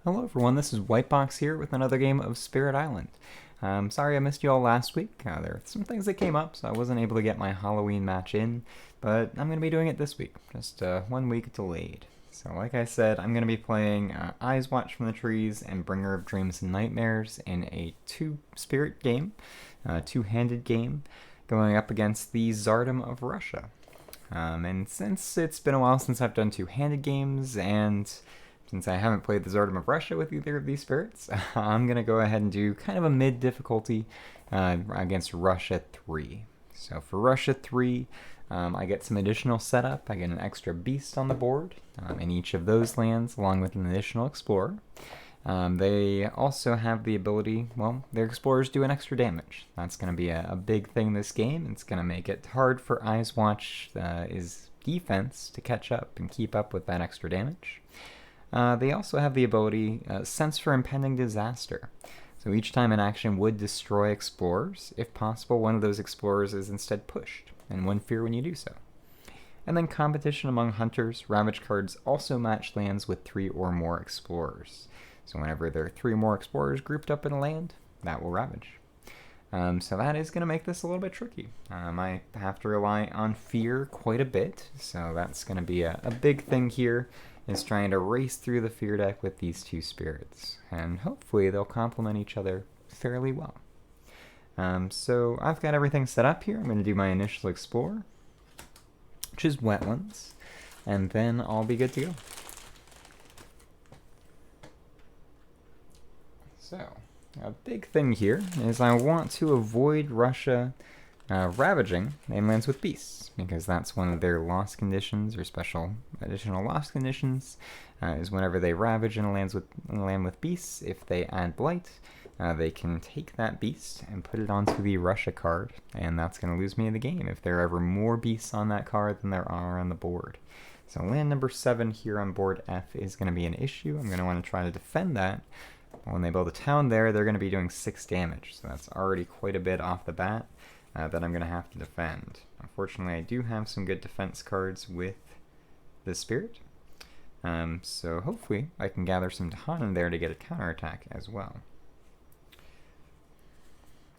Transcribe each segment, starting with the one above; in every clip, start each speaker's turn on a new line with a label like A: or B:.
A: Hello everyone, this is Whitebox here with another game of Spirit Island. Sorry I missed you all last week. There were some things that came up, so I wasn't able to get my Halloween match in, but I'm going to be doing it this week, just 1 week delayed. So like I said, I'm going to be playing Eyes Watch from the Trees and Bringer of Dreams and Nightmares in a two-spirit game, two-handed game, going up against the Tsardom of Russia. And since it's been a while since I've done two-handed games, and since I haven't played the Tsardom of Russia with either of these spirits, I'm going to go ahead and do kind of a mid difficulty against Russia 3. So for Russia 3, I get some additional setup. I get an extra beast on the board in each of those lands, along with an additional explorer. They also have the ability, well, their explorers do an extra damage. That's going to be a big thing this game. It's going to make it hard for Eyes Watch is defense to catch up and keep up with that extra damage. They also have the ability, Sense for Impending Disaster. So each time an action would destroy explorers, if possible, one of those explorers is instead pushed, and one fear when you do so. And then Competition Among Hunters. Ravage cards also match lands with 3 or more explorers. So whenever there are 3 or more explorers grouped up in a land, that will ravage. So that is going to make this a little bit tricky. I have to rely on fear quite a bit, so that's going to be a big thing here, is trying to race through the fear deck with these two spirits. And hopefully they'll complement each other fairly well. So I've got everything set up here. I'm going to do my initial explore, which is Wetlands, and then I'll be good to go. So, a big thing here is I want to avoid Russia ravaging mainlands with beasts, because that's one of their loss conditions, or special additional loss conditions, is whenever they ravage in a land with beasts, if they add blight, they can take that beast and put it onto the Russia card, and that's going to lose me in the game if there are ever more beasts on that card than there are on the board. So land number 7 here on board F is going to be an issue. I'm going to want to try to defend that. When they build a town there, they're going to be doing 6 damage, so that's already quite a bit off the bat that I'm going to have to defend. Unfortunately, I do have some good defense cards with the Spirit, so hopefully I can gather some Dahan in there to get a counterattack as well.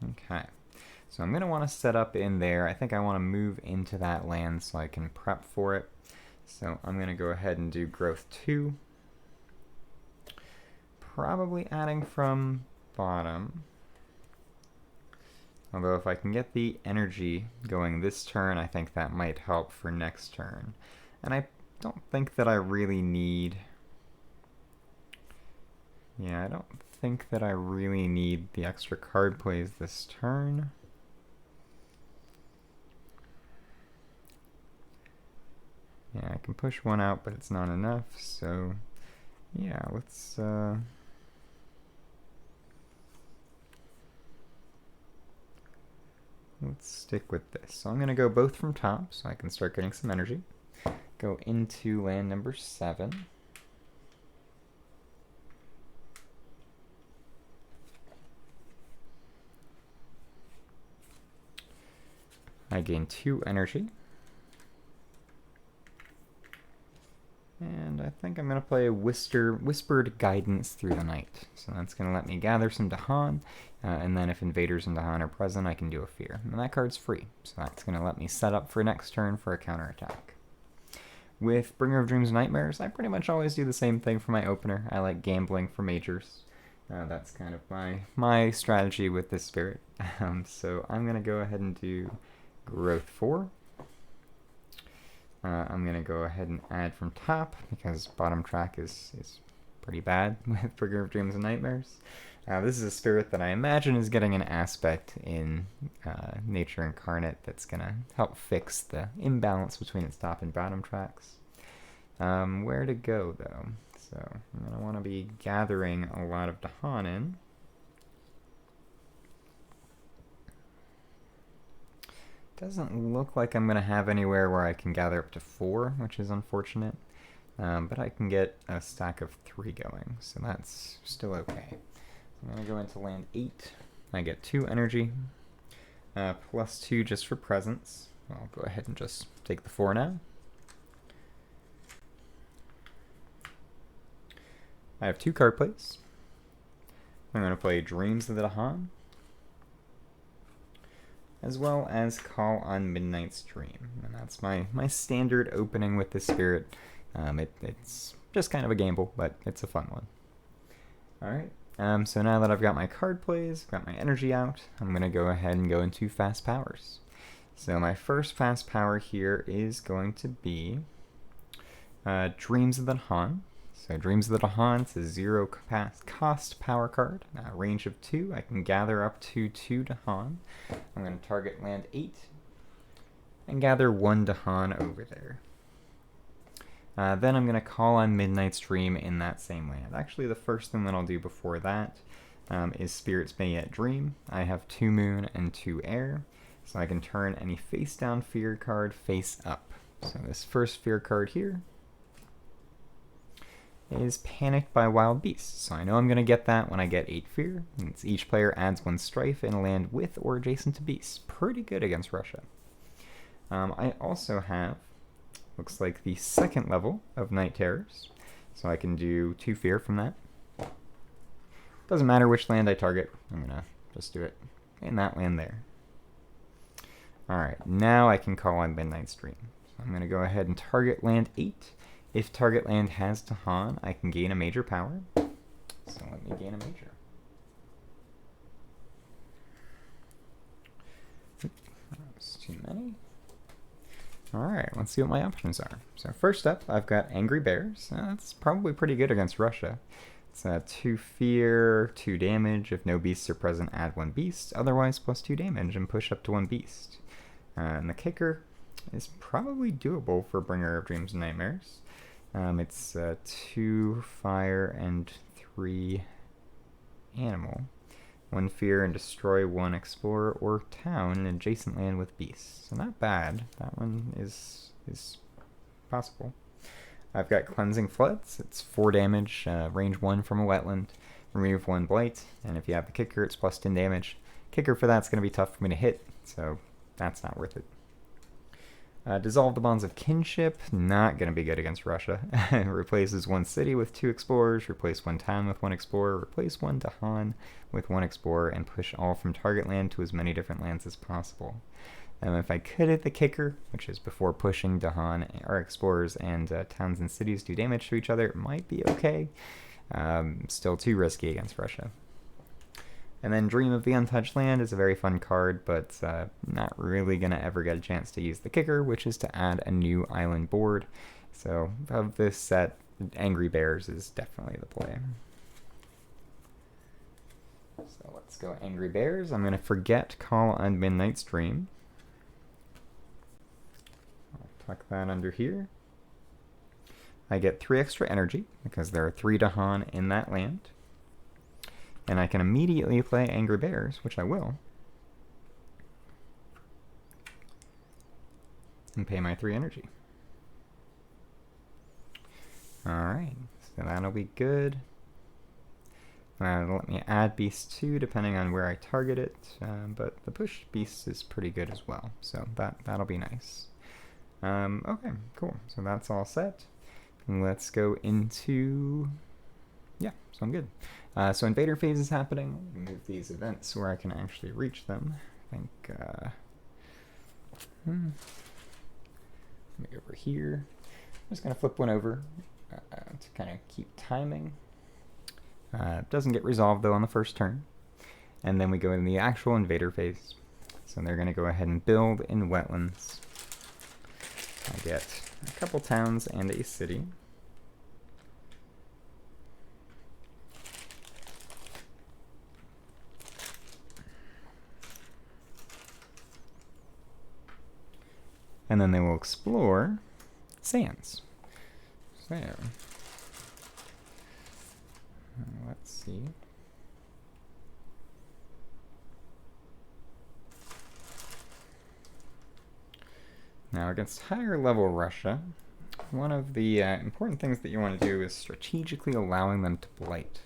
A: Okay, so I'm going to want to set up in there. I think I want to move into that land so I can prep for it. So I'm going to go ahead and do Growth 2. Probably adding from bottom. Although if I can get the energy going this turn, I think that might help for next turn. And I don't think that I really need... Yeah, I don't think that I really need the extra card plays this turn. Yeah, I can push one out, but it's not enough, so... Yeah, let's stick with this. So I'm going to go both from top so I can start getting some energy. Go into land number 7. I gain 2 energy. And I think I'm going to play a Whispered Guidance through the night. So that's going to let me gather some Dahan, and then if invaders and Dahan are present, I can do a fear. And that card's free, so that's going to let me set up for next turn for a counterattack. With Bringer of Dreams and Nightmares, I pretty much always do the same thing for my opener. I like gambling for majors. That's kind of my strategy with this spirit. So I'm going to go ahead and do Growth 4. I'm going to go ahead and add from top, because bottom track is pretty bad with Bringer of Dreams and Nightmares. This is a spirit that I imagine is getting an aspect in Nature Incarnate that's going to help fix the imbalance between its top and bottom tracks. Where to go, though? So I'm going to want to be gathering a lot of Dahan in. Doesn't look like I'm going to have anywhere where I can gather up to 4, which is unfortunate. But I can get a stack of 3 going, so that's still okay. So I'm going to go into land 8. I get 2 energy, plus 2 just for presence. I'll go ahead and just take the 4 now. I have 2 card plays. I'm going to play Dreams of the Dahan, as well as Call on Midnight's Dream. And that's my standard opening with this spirit. It's just kind of a gamble, but it's a fun one. Alright, so now that I've got my card plays, got my energy out, I'm going to go ahead and go into fast powers. So my first fast power here is going to be Dreams of the Dahan. So Dreams of the Dahan, it's a 0 cost power card, range of 2. I can gather up to 2 Dahan. I'm going to target land 8 and gather 1 Dahan over there. Then I'm going to call on Midnight's Dream in that same land. Actually, the first thing that I'll do before that is Spirits May Yet Dream. I have 2 Moon and 2 Air, so I can turn any face-down fear card face up. So this first fear card here is Panicked by Wild Beasts. So I know I'm going to get that when I get 8 fear. And each player adds 1 strife in a land with or adjacent to beasts. Pretty good against Russia. I also have, looks like the 2nd level of Night Terrors. So I can do 2 fear from that. Doesn't matter which land I target. I'm going to just do it in that land there. Alright, now I can call on Midnight's Dream. So I'm going to go ahead and target land 8. If target land has Dahan, I can gain a major power. So let me gain a major. That's too many. Alright, let's see what my options are. So first up, I've got Angry Bears. That's probably pretty good against Russia. It's 2 fear, 2 damage. If no beasts are present, add 1 beast. Otherwise, plus 2 damage and push up to 1 beast. And the kicker is probably doable for Bringer of Dreams and Nightmares. It's 2 fire and 3 animal. 1 fear and destroy 1 explorer or town in adjacent land with beasts. So not bad. That one is possible. I've got Cleansing Floods. It's 4 damage, range 1 from a wetland. Remove 1 blight, and if you have the kicker, it's plus 10 damage. Kicker for that's going to be tough for me to hit, so that's not worth it. Dissolve the Bonds of Kinship, not going to be good against Russia. It replaces 1 city with 2 explorers, replace 1 town with 1 explorer, replace 1 Dahan with 1 explorer, and push all from target land to as many different lands as possible. If I could hit the kicker, which is before pushing Dahan, or explorers and towns and cities do damage to each other, it might be okay. Still too risky against Russia. And then Dream of the Untouched Land is a very fun card, but not really going to ever get a chance to use the kicker, which is to add a new island board. So of this set, Angry Bears is definitely the play. So let's go Angry Bears. I'm going to forget Call on Midnight's Dream. I'll tuck that under here. I get 3 extra energy, because there are 3 Dahan in that land. And I can immediately play Angry Bears, which I will. And pay my 3 energy. Alright, so that'll be good. That'll let me add Beast 2 depending on where I target it, but the push Beast is pretty good as well, so that'll be nice. Okay, cool, so that's all set. Let's go into... Yeah, so I'm good. So Invader Phase is happening. Move these events where I can actually reach them. I think, maybe over here. I'm just going to flip one over to kind of keep timing. Doesn't get resolved, though, on the first turn. And then we go in the actual Invader Phase. So they're going to go ahead and build in wetlands. I get a couple towns and a city. And then they will explore sands. So, let's see. Now against higher level Russia, one of the important things that you want to do is strategically allowing them to blight.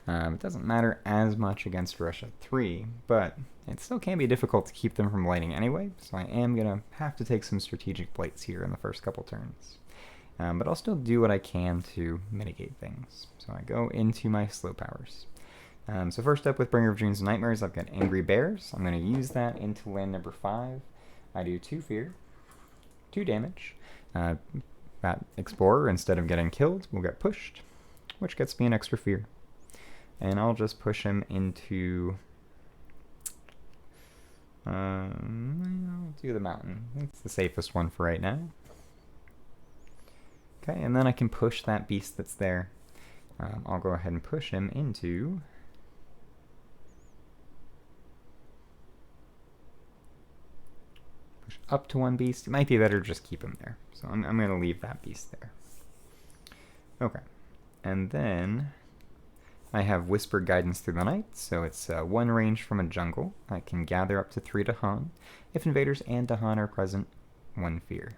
A: It doesn't matter as much against Russia 3, but it still can be difficult to keep them from blighting anyway, so I am going to have to take some strategic blights here in the first couple turns. but I'll still do what I can to mitigate things. So I go into my slow powers. So first up with Bringer of Dreams and Nightmares, I've got Angry Bears. I'm going to use that into land number 5. I do 2 fear, 2 damage. That Explorer, instead of getting killed, will get pushed, which gets me an extra fear. And I'll just push him into... I'll do the mountain. It's the safest one for right now. Okay, and then I can push that beast that's there. I'll go ahead and push him into... Push up to 1 beast. It might be better to just keep him there. So I'm going to leave that beast there. Okay. And then I have Whispered Guidance through the night, so it's 1 range from a jungle. I can gather up to 3 Dahan. If invaders and Dahan are present, 1 fear.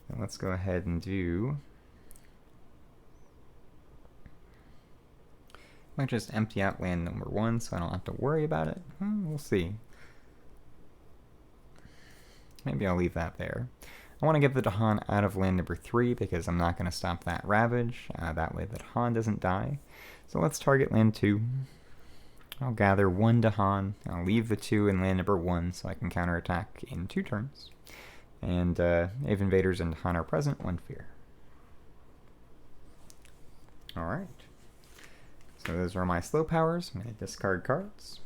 A: Now let's go ahead and do... Might just empty out land number 1 so I don't have to worry about it. We'll see. Maybe I'll leave that there. I want to get the Dahan out of land number 3 because I'm not going to stop that Ravage. That way the Dahan doesn't die. So let's target land 2. I'll gather 1 Dahan. I'll leave the 2 in land number 1 so I can counterattack in 2 turns. And if invaders and Dahan are present, 1 fear. Alright. So those are my slow powers. I'm going to discard cards.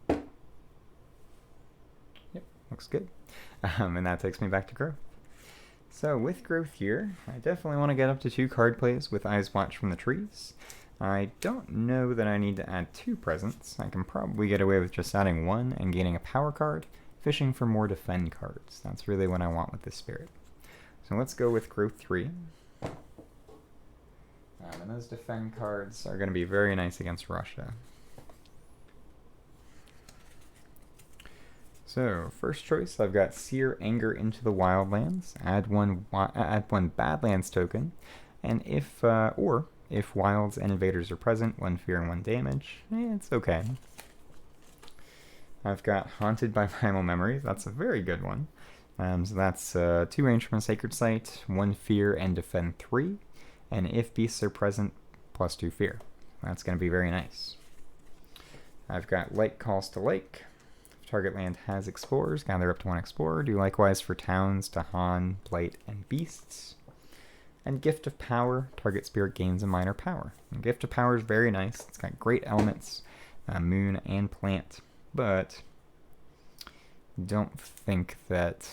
A: Yep, looks good. And that takes me back to growth. So with growth here, I definitely want to get up to 2 card plays with Eyes Watch from the Trees. I don't know that I need to add 2 presents. I can probably get away with just adding 1 and gaining a power card, fishing for more defend cards. That's really what I want with this spirit. So let's go with growth 3. And those defend cards are going to be very nice against Russia. So, first choice, I've got Sear Anger into the Wildlands. Add one Badlands token, and if wilds and invaders are present, 1 fear and 1 damage. It's okay. I've got Haunted by Primal Memories. That's a very good one. So that's 2 range from a Sacred Site, 1 fear and defend 3. And if beasts are present, plus 2 fear. That's going to be very nice. I've got Light Calls to Lake. If target land has explorers, gather up to 1 explorer. Do likewise for towns, Dahan, Blight, and beasts. And Gift of Power. Target spirit gains a minor power. And Gift of Power is very nice. It's got great elements, moon and plant. But don't think that...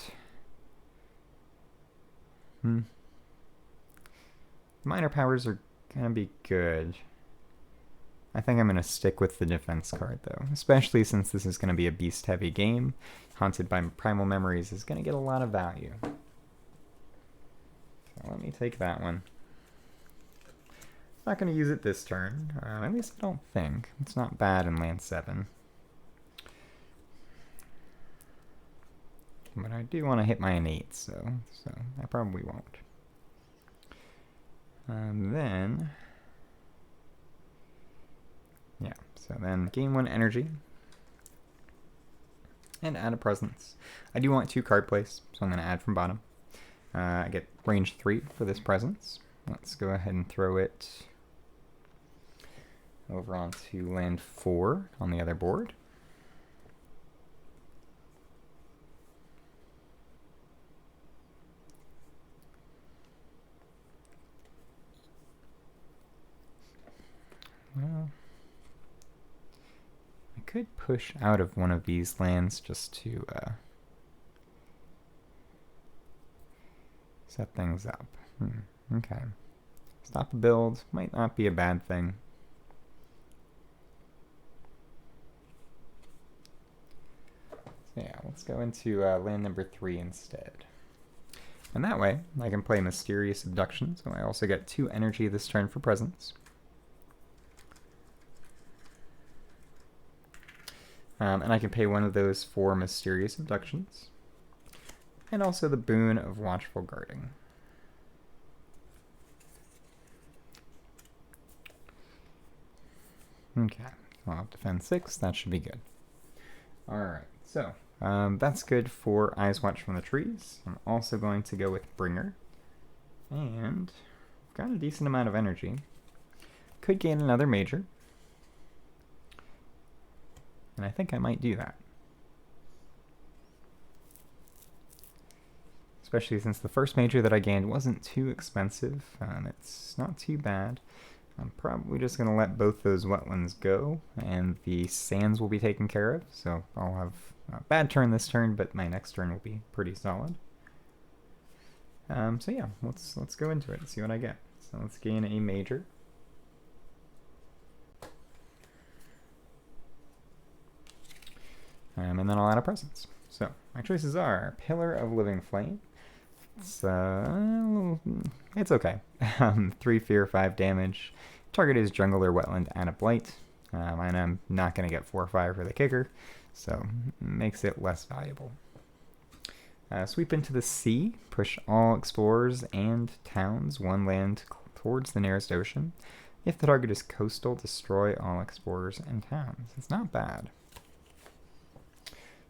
A: Minor powers are going to be good. I think I'm going to stick with the defense card, though. Especially since this is going to be a beast-heavy game. Haunted by Primal Memories is going to get a lot of value. So let me take that one. Not going to use it this turn. At least I don't think. It's not bad in land 7. But I do want to hit my innate, so I probably won't. Then, yeah, so then gain 1 energy and add a presence. I do want 2 card plays, so I'm going to add from bottom. I get range 3 for this presence. Let's go ahead and throw it over onto land 4 on the other board. Well, I could push out of one of these lands just to set things up. Okay. Stop a build might not be a bad thing. So yeah, let's go into land number 3 instead. And that way, I can play Mysterious Abduction, so I also get 2 energy this turn for presence. And I can pay 1 of those for Mysterious Abductions. And also the boon of Watchful Guarding. Okay, I'll have defend 6, that should be good. Alright, so That's good for Eyes Watch from the Trees. I'm also going to go with Bringer. And got a decent amount of energy. Could gain another major. And I think I might do that. Especially since the first major that I gained wasn't too expensive. It's not too bad. I'm probably just going to let both those wetlands go, and the sands will be taken care of. So I'll have a bad turn this turn, but my next turn will be pretty solid. So yeah, let's go into it and see what I get. So let's gain a major. And then I'll add a presence. So my choices are Pillar of Living Flame. It's okay. 3 fear, 5 damage. Target is jungle or wetland and a blight. And I'm not going to get 4 or 5 for the kicker, so makes it less valuable. Sweep into the sea. Push all explorers and towns 1 land towards the nearest ocean. If the target is coastal, destroy all explorers and towns. It's not bad.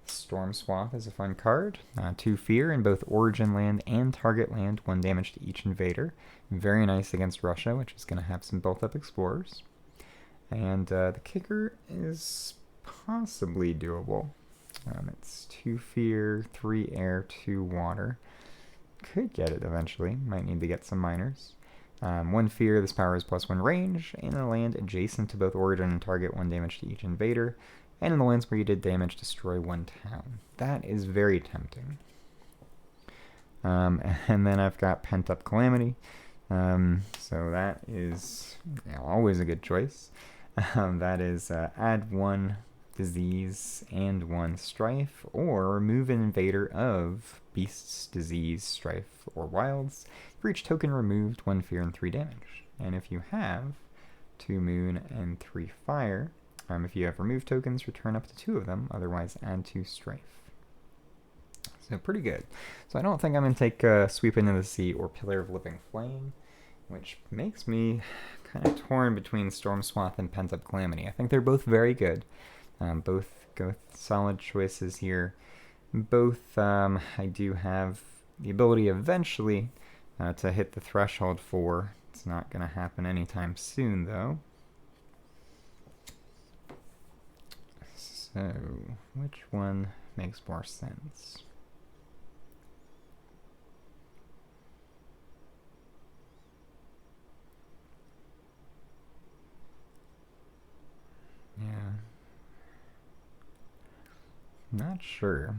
A: Storm Swath is a fun card. 2 fear in both origin land and target land, 1 damage to each invader. Very nice against Russia, which is going to have some built-up explorers. And the kicker is possibly doable. It's 2 fear, 3 air, 2 water. Could get it eventually. Might need to get some minors. 1 fear, this power is +1 range. In a land adjacent to both origin and target, 1 damage to each invader. And in the lands where you did damage, destroy 1 town. That is very tempting. And then I've got Pent Up Calamity. So that is always a good choice. That is add 1 disease and 1 strife, or remove an invader of beasts, disease, strife, or wilds. For each token removed, 1 fear and 3 damage. And if you have 2 moon and 3 fire, if you have removed tokens, return up to 2 of them, otherwise add 2 strife. So pretty good. So I don't think I'm going to take Sweep into the Sea or Pillar of Living Flame, which makes me kind of torn between Storm Swath and Pent Up Calamity. I think they're both very good. Both solid choices here. Both I do have the ability eventually to hit the threshold for. It's not going to happen anytime soon, though. So, which one makes more sense? Yeah. Not sure.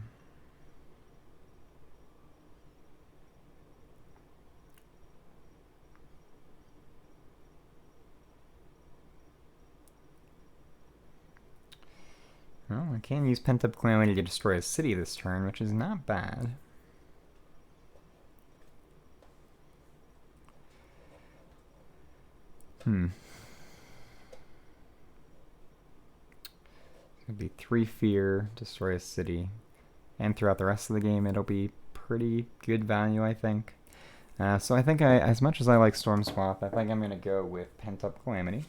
A: Well, I can use Pent Up Calamity to destroy a city this turn, which is not bad. It'd be 3 fear, destroy a city. And throughout the rest of the game, it'll be pretty good value, I think. So I think as much as I like Storm Swath, I think I'm going to go with Pent Up Calamity.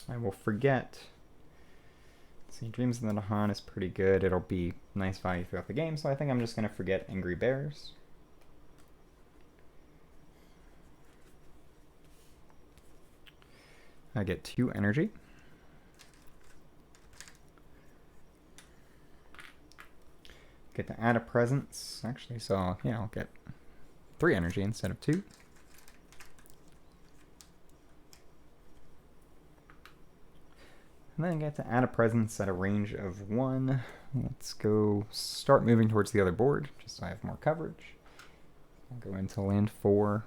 A: I will forget. See, Dreams of the Nahan is pretty good. It'll be nice value throughout the game, so I think I'm just going to forget Angry Bears. I get 2 energy. Get to add a presence, actually, so yeah, I'll get 3 energy instead of 2. And then I get to add a presence at a range of 1. Let's go start moving towards the other board, just so I have more coverage. I'll go into land 4.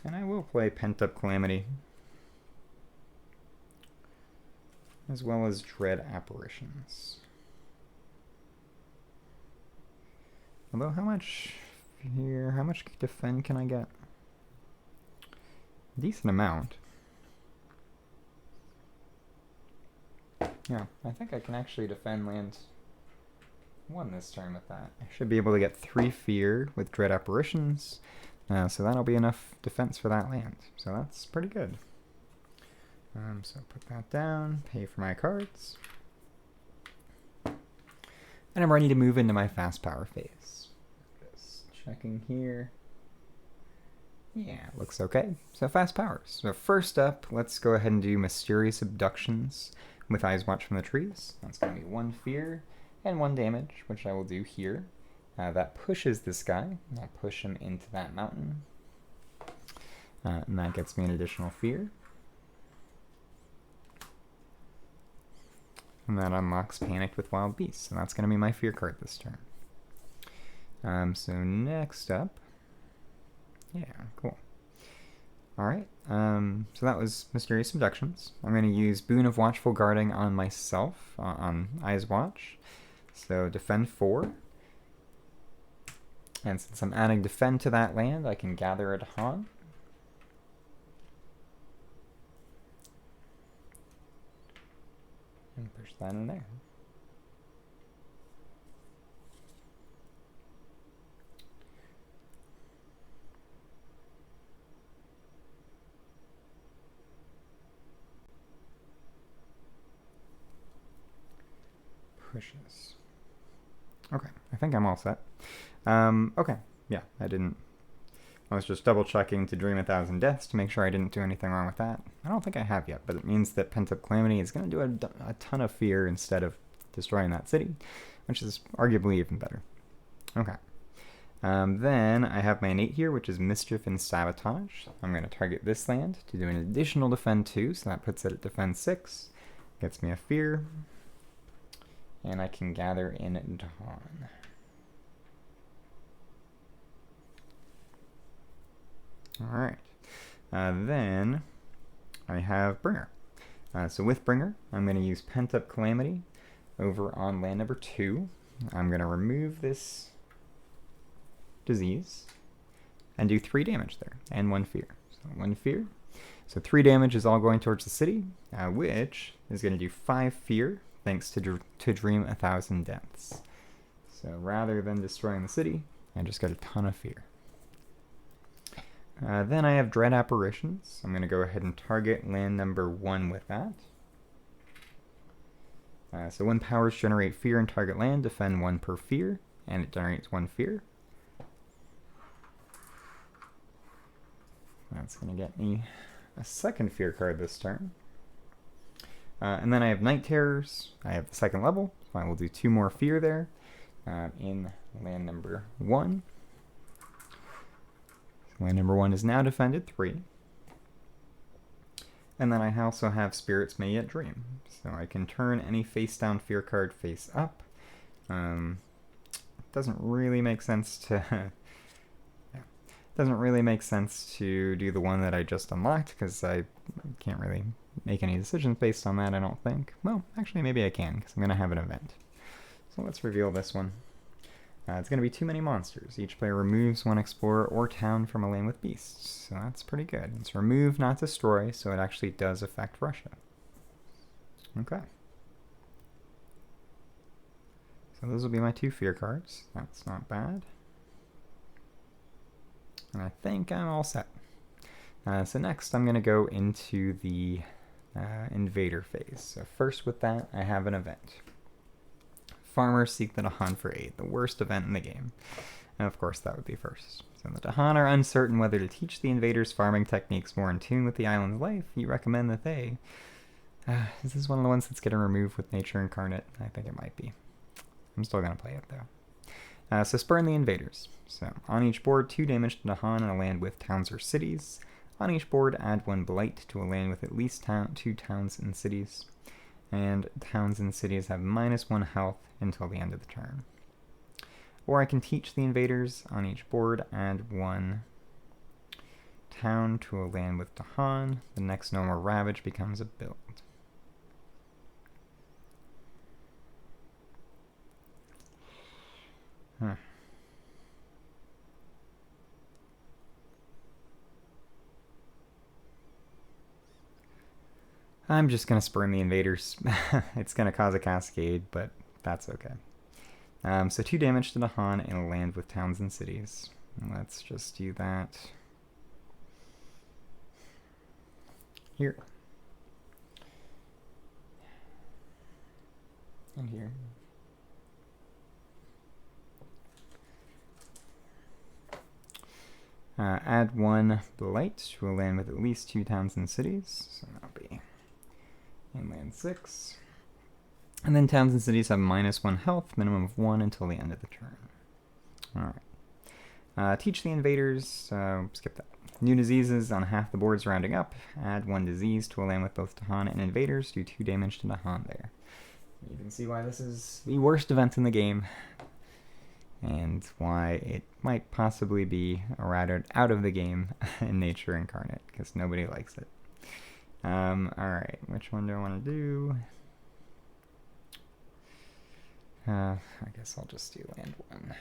A: And I will play Pent Up Calamity, as well as Dread Apparitions. Although, how much defend can I get? Decent amount. Yeah, I think I can actually defend land 1 this turn with that. I should be able to get 3 fear with Dread Apparitions, so that'll be enough defense for that land. So that's pretty good. So put that down, pay for my cards. And I'm ready to move into my fast power phase. Just checking here. Yeah, looks okay. So fast powers. So first up, let's go ahead and do Mysterious Abductions with Eyes Watch from the Trees. That's going to be 1 fear and 1 damage, which I will do here. That pushes this guy. I'll push him into that mountain. And that gets me an additional fear. And that unlocks Panicked with Wild Beasts. And that's going to be my fear card this turn. So next up. Yeah, cool. Alright, so that was Mysterious Abductions. I'm going to use Boon of Watchful Guarding on myself, on Eyes Watch. So defend 4. And since I'm adding defend to that land, I can gather a Dahan. And push that in there. Pushes. Okay, I think I'm all set. Okay, yeah, I was just double checking to Dream 1,000 Deaths to make sure I didn't do anything wrong with that. I don't think I have yet, but it means that Pent-Up Calamity is going to do a ton of fear instead of destroying that city, which is arguably even better. Okay. Then I have my innate here, which is Mischief and Sabotage. I'm going to target this land to do an additional defend 2, so that puts it at defend 6. Gets me a fear. And I can gather in Dahan. Alright. Then I have Bringer. So with Bringer, I'm going to use Pent-Up Calamity over on land number 2. I'm going to remove this disease and do 3 damage there, and 1 fear. So 1 fear. So 3 damage is all going towards the city, which is going to do 5 fear, thanks to Dream 1,000 Deaths. So rather than destroying the city, I just got a ton of fear. Then I have Dread Apparitions. I'm going to go ahead and target land number 1 with that. So when powers generate fear in target land, defend 1 per fear, and it generates 1 fear. That's going to get me a second fear card this turn. And then I have Night Terrors. I have the 2nd level, so I will do 2 more fear there in land number 1. So land number 1 is now defended 3. And then I also have Spirits May Yet Dream. So I can turn any face down fear card face up. It doesn't really make sense to doesn't really make sense to do the one that I just unlocked, because I can't really make any decisions based on that, I don't think. Well, actually, maybe I can, because I'm going to have an event. So let's reveal this one. It's going to be too many monsters. Each player removes 1 explorer or town from a land with beasts. So that's pretty good. It's remove, not destroy, so it actually does affect Russia. Okay. So those will be my 2 fear cards. That's not bad. And I think I'm all set. So next I'm going to go into the invader phase. So first with that, I have an event. Farmers seek the Dahan for aid, the worst event in the game. And of course that would be first. So the Dahan are uncertain whether to teach the invaders farming techniques more in tune with the island's life. You recommend that they... is this one of the ones that's getting removed with Nature Incarnate? I think it might be. I'm still going to play it though. So spurn the invaders. So on each board, 2 damage to Dahan and a land with towns or cities. On each board, add 1 blight to a land with at least 2 towns and cities. And towns and cities have -1 health until the end of the turn. Or I can teach the invaders. On each board, add 1 town to a land with Dahan. The next No More Ravage becomes a build. I'm just going to spurn the invaders. It's going to cause a cascade, but that's okay. So 2 damage to Dahan in a land with towns and cities. Let's just do that here. And here. Add 1 blight to a land with at least 2 towns and cities. So that'll be inland 6. And then towns and cities have -1 health, minimum of 1 until the end of the turn. Alright. Teach the invaders, skip that. New diseases on half the boards rounding up. Add 1 disease to a land with both Dahan and invaders. Do 2 damage to Dahan there. You can see why this is the worst event in the game. And why it might possibly be errated out of the game in Nature Incarnate, because nobody likes it. Alright, which one do I want to do? I guess I'll just do land 1.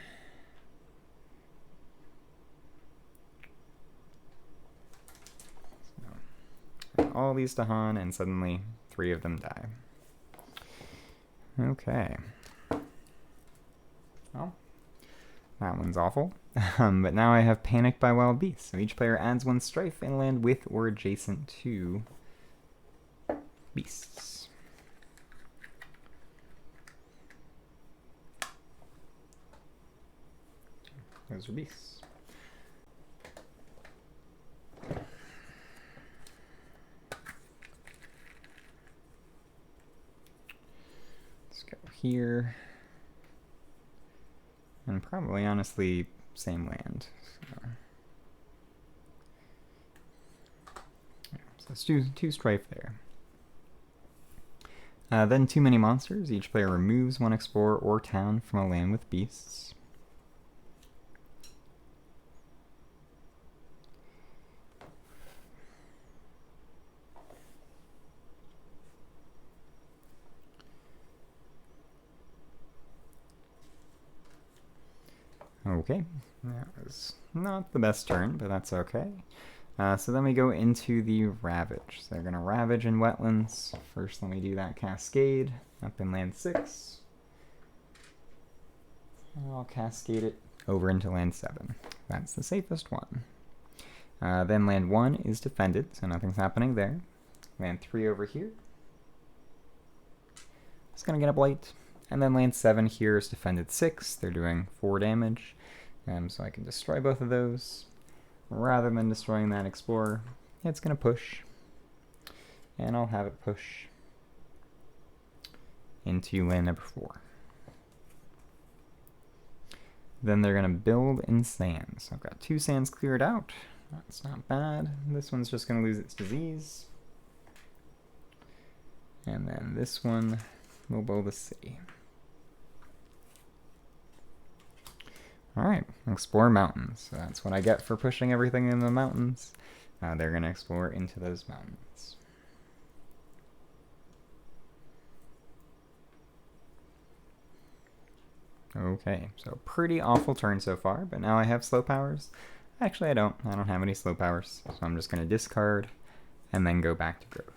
A: So, all these Dahan, and suddenly 3 of them die. Okay. Well, that one's awful. But now I have Panic by Wild Beasts. So each player adds 1 strife in land with or adjacent to beasts. Those are beasts. Let's go here. And probably, honestly, same land. So let's do 2 strife there. Then too many monsters. Each player removes 1 explorer or town from a land with beasts. Okay, that was not the best turn, but that's okay. So then we go into the Ravage. So they're going to Ravage in Wetlands. First, let me do that Cascade up in land 6. And I'll Cascade it over into land 7. That's the safest one. Then land 1 is defended, so nothing's happening there. Land 3 over here. It's going to get a Blight. And then land 7 here is defended 6. They're doing 4 damage. So I can destroy both of those. Rather than destroying that Explorer, it's going to push. And I'll have it push into land number 4. Then they're going to build in sand. So I've got 2 sands cleared out. That's not bad. This one's just going to lose its disease. And then this one will build a city. Alright, explore mountains. So that's what I get for pushing everything in the mountains. They're going to explore into those mountains. Okay, so pretty awful turn so far, but now I have slow powers. Actually, I don't. I don't have any slow powers, so I'm just going to discard and then go back to growth.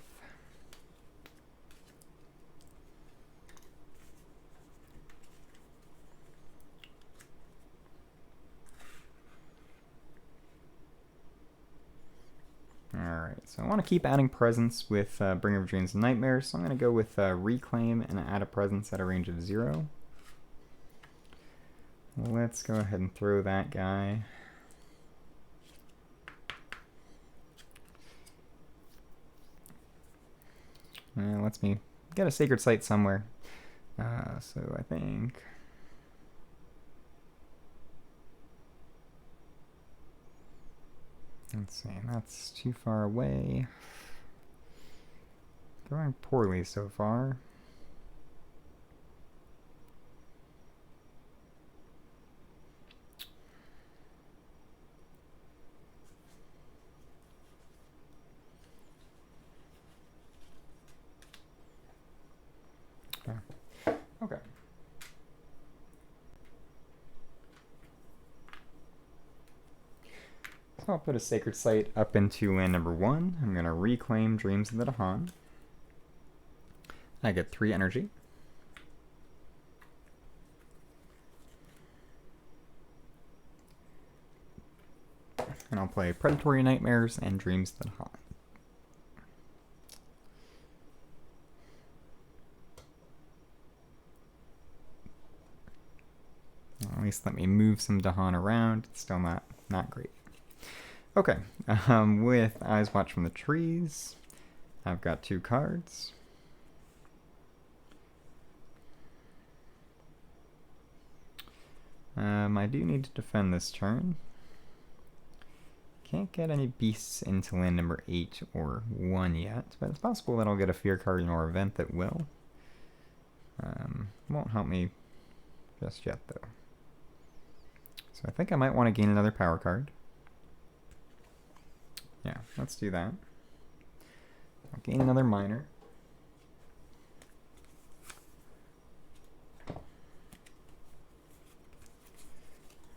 A: Alright, so I want to keep adding presence with Bringer of Dreams and Nightmares, so I'm going to go with Reclaim and add a presence at a range of 0. Let's go ahead and throw that guy. Lets me get a Sacred Site somewhere. So I think... Let's see, that's too far away. Going poorly so far. Okay. So I'll put a Sacred Site up into land number 1. I'm going to reclaim Dreams of the Dahan. I get 3 energy. And I'll play Predatory Nightmares and Dreams of the Dahan. At least let me move some Dahan around. It's still not great. Okay, with Eyes Watch from the Trees, I've got 2 cards. I do need to defend this turn. Can't get any beasts into land number 8 or 1 yet, but it's possible that I'll get a fear card in our event that will. Won't help me just yet, though. So I think I might want to gain another power card. Yeah, let's do that. I'll gain another minor.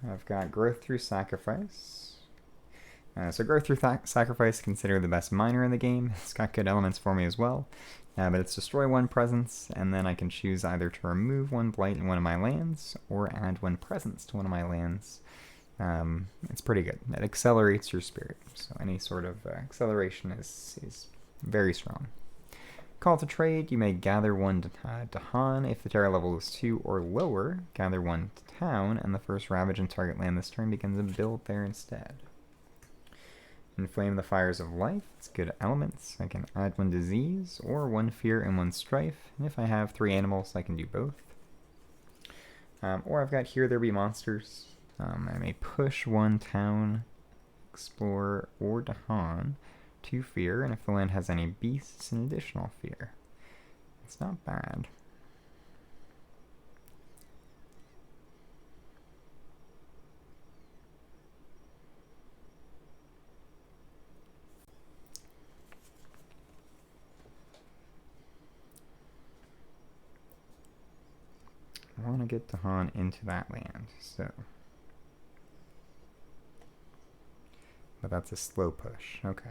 A: I've got Growth Through Sacrifice. So Growth Through Sacrifice, considered the best minor in the game. It's got good elements for me as well. But it's destroy 1 presence, and then I can choose either to remove 1 blight in one of my lands, or add 1 presence to one of my lands. It's pretty good. It accelerates your spirit, so any sort of acceleration is very strong. Call to trade, you may gather 1 Dahan. If the terror level is 2 or lower, gather 1 town, and the first ravage in target land this turn begins a build there instead. Inflame the Fires of Life. It's good elements. I can add 1 disease, or 1 fear and 1 strife. And if I have 3 animals, I can do both. Or I've got Here There Be Monsters. I may push 1 town, explorer, or Dahan to fear, and if the land has any beasts, an additional fear. It's not bad. I want to get Dahan into that land, so. But that's a slow push. Okay.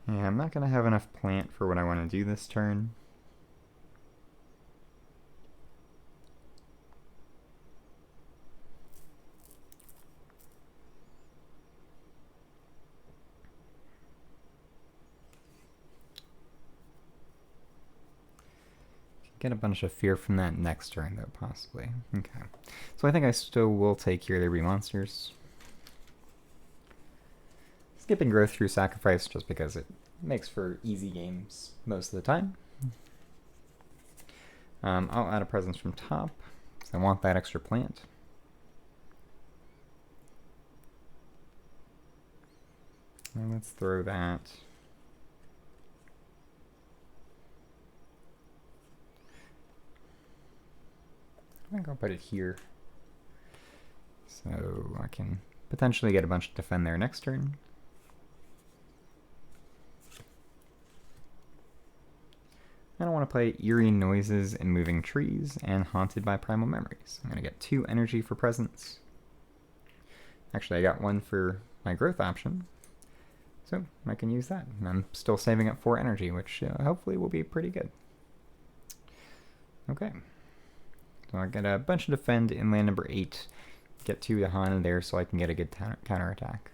A: Yeah, I'm not going to have enough plant for what I want to do this turn. Get a bunch of fear from that next turn, though, possibly. Okay. So I think I still will take Here There Be Monsters. Skipping Growth Through Sacrifice just because it makes for easy games most of the time. I'll add a presence from top, because I want that extra plant. And let's throw that. I think I'll put it here. So I can potentially get a bunch to defend there next turn. I don't want to play Eerie Noises and Moving Trees and Haunted by Primal Memories. I'm going to get 2 energy for presence. Actually, I got 1 for my growth option. So I can use that. And I'm still saving up 4 energy, which hopefully will be pretty good. Okay. So I get a bunch of defend in land number 8. Get 2 Dahan there so I can get a good counterattack.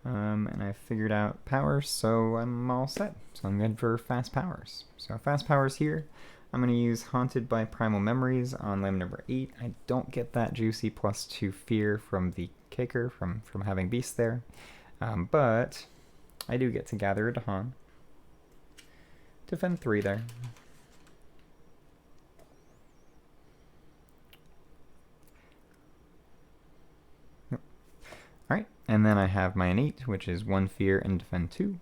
A: And I figured out powers, so I'm all set. So I'm good for fast powers. So fast powers here. I'm going to use Haunted by Primal Memories on land number 8. I don't get that juicy +2 fear from the kicker, from having beasts there. But I do get to gather a Dahan. Defend 3 there. Alright, and then I have my innate, which is 1 fear and defend 2.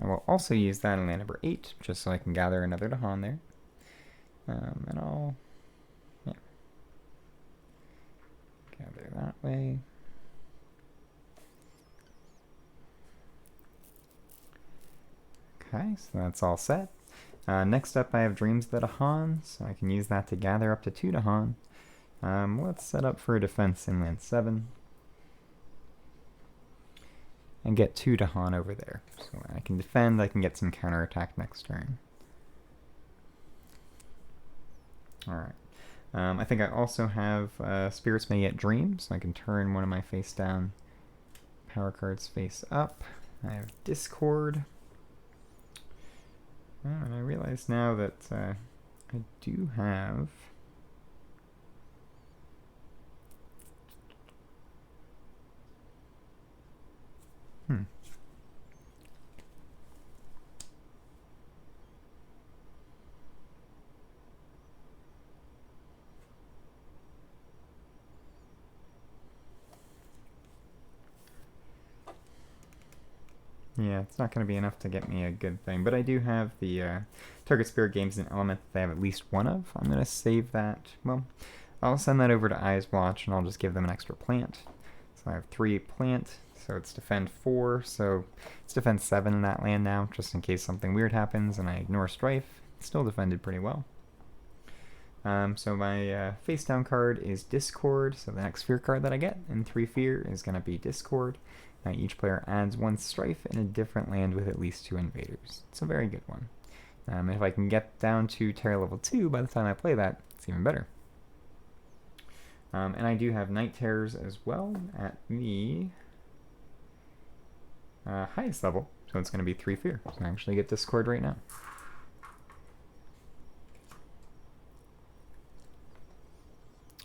A: I will also use that in land number 8, just so I can gather another Dahan there. And I'll, gather that way. Okay, so that's all set. Next up I have Dreams of the Dahan, so I can use that to gather up to 2 Dahan. Let's set up for a defense in land 7. And get 2 Dahan over there. So I can defend, I can get some counterattack next turn. Alright. I think I also have Spirits May Yet Dream, so I can turn one of my face down power cards face up. I have Discord. Oh, and I realize now that I do have... Yeah, it's not going to be enough to get me a good thing, but I do have the target spirit games and element that they have at least one of. I'm going to save that. Well, I'll send that over to Eyes Watch, and I'll just give them an extra plant. So I have 3 plant, so it's defend 4, so it's defend 7 in that land now, just in case something weird happens and I ignore Strife. It's still defended pretty well. So my face down card is Discord, so the next fear card that I get in 3 fear is going to be Discord. Each player adds 1 strife in a different land with at least 2 invaders. It's a very good one. If I can get down to Terror level 2 by the time I play that, it's even better. And I do have Night Terrors as well at the highest level, so it's going to be 3 fear. So I actually get Discord right now.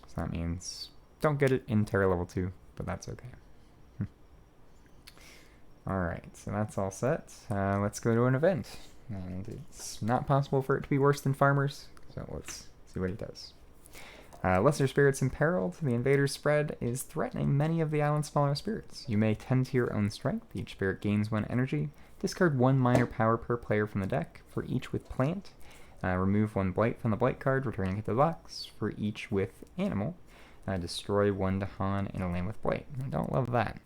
A: So that means don't get it in Terror level 2, but that's okay. Alright, so that's all set. Let's go to an event. And it's not possible for it to be worse than Farmers, so let's see what he does. Lesser Spirits Imperiled. The invader's spread is threatening many of the island's smaller spirits. You may tend to your own strength. Each spirit gains 1 energy. Discard 1 minor power per player from the deck, for each with plant. Remove 1 blight from the blight card, returning it to the box. For each with animal, destroy 1 Dahan in a land with blight. I don't love that.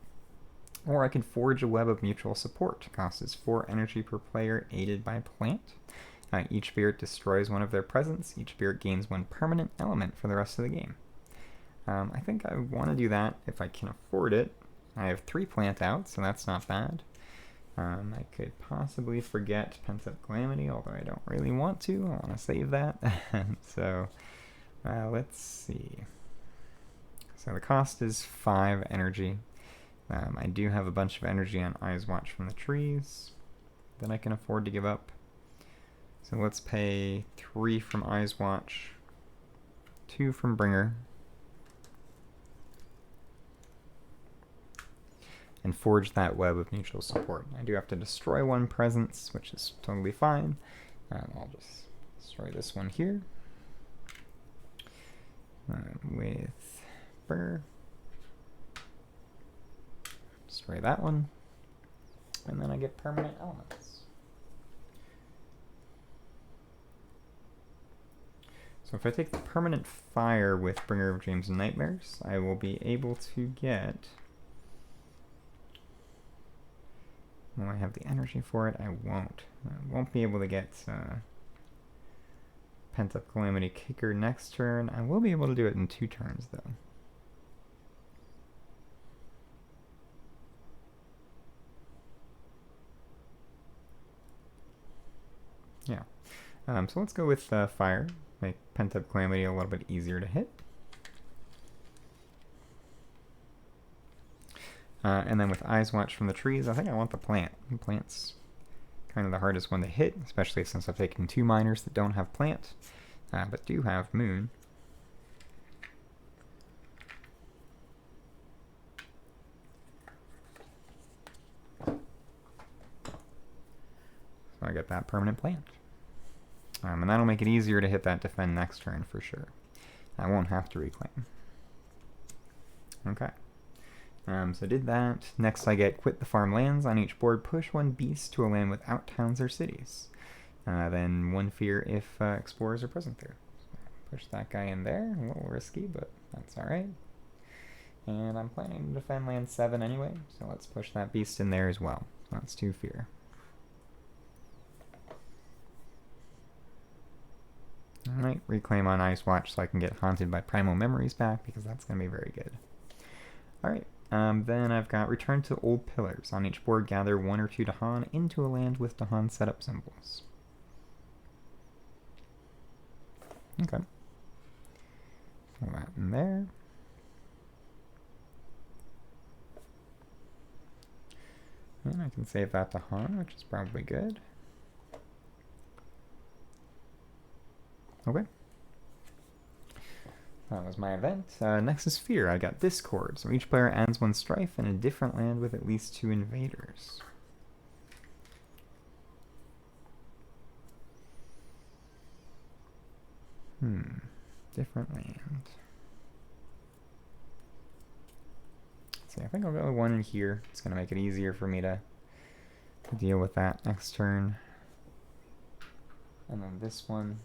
A: Or I can forge a web of mutual support. Cost is 4 energy per player, aided by plant. Each spirit destroys 1 of their presence. Each spirit gains 1 permanent element for the rest of the game. I think I want to do that if I can afford it. I have 3 plant out, so that's not bad. I could possibly forget Pent-Up Calamity, although I don't really want to. I want to save that. So, let's see. So the cost is 5 energy. I do have a bunch of energy on Eyes Watch from the trees that I can afford to give up. So let's pay 3 from Eyes Watch, 2 from Bringer, and forge that web of mutual support. I do have to destroy 1 presence, which is totally fine. I'll just destroy this one here with Bringer. Destroy that one, and then I get permanent elements. So if I take the permanent fire with Bringer of Dreams and Nightmares, I will be able to get... Will I have the energy for it? I won't. I won't be able to get Pent-Up Calamity Kicker next turn. I will be able to do it in 2 turns, though. Yeah. So let's go with fire. Make Pent-Up Calamity a little bit easier to hit. And then with Eyes Watch from the trees, I think I want the plant. The plant's kind of the hardest one to hit, especially since I've taken 2 minors that don't have plant, but do have moon. So I get that permanent plant. And that'll make it easier to hit that defend next turn for sure. I won't have to reclaim. Okay. So did that. Next I get Quit the Farm Lands. On each board, push 1 beast to a land without towns or cities. Then 1 fear if explorers are present there. So push that guy in there. A little risky, but that's alright. And I'm planning to defend land 7 anyway, so let's push that beast in there as well. So that's 2 fear. Alright, reclaim on Ice Watch so I can get Haunted by Primal Memories back, because that's going to be very good. Alright, then I've got Return to Old Pillars. On each board, gather 1 or 2 Dahan into a land with Dahan setup symbols. Okay. Throw that in there. And I can save that to Han, which is probably good. Okay. That was my event. Next is Fear. I got Discord. So each player adds 1 strife in a different land with at least 2 invaders. Different land. Let's see, I think I'll go with 1 in here. It's going to make it easier for me to deal with that next turn. And then this one,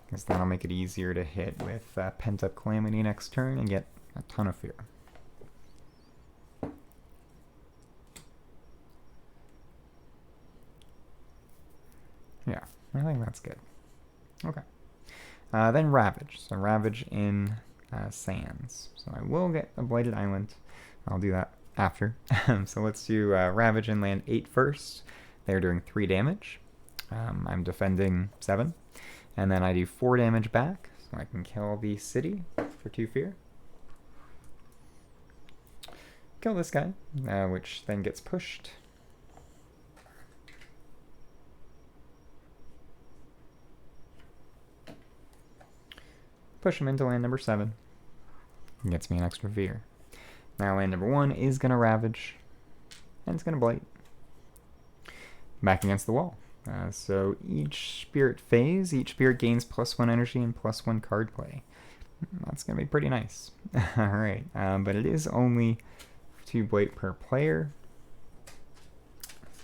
A: because that'll make it easier to hit with Pent-Up Calamity next turn and get a ton of fear. Yeah, I think that's good. Okay. Then Ravage. So Ravage in Sands. So I will get a Blighted Island. I'll do that after. So let's do Ravage in land 8 first. They're doing 3 damage. I'm defending 7. And then I do 4 damage back. So I can kill the city for 2 fear. Kill this guy, which then gets pushed. Push him into land number 7. It gets me an extra fear. Now land number 1 is going to Ravage. And it's going to Blight. Back against the wall. So each spirit phase, each spirit gains +1 energy and +1 card play. That's going to be pretty nice. Alright, but it is only 2 Blight per player.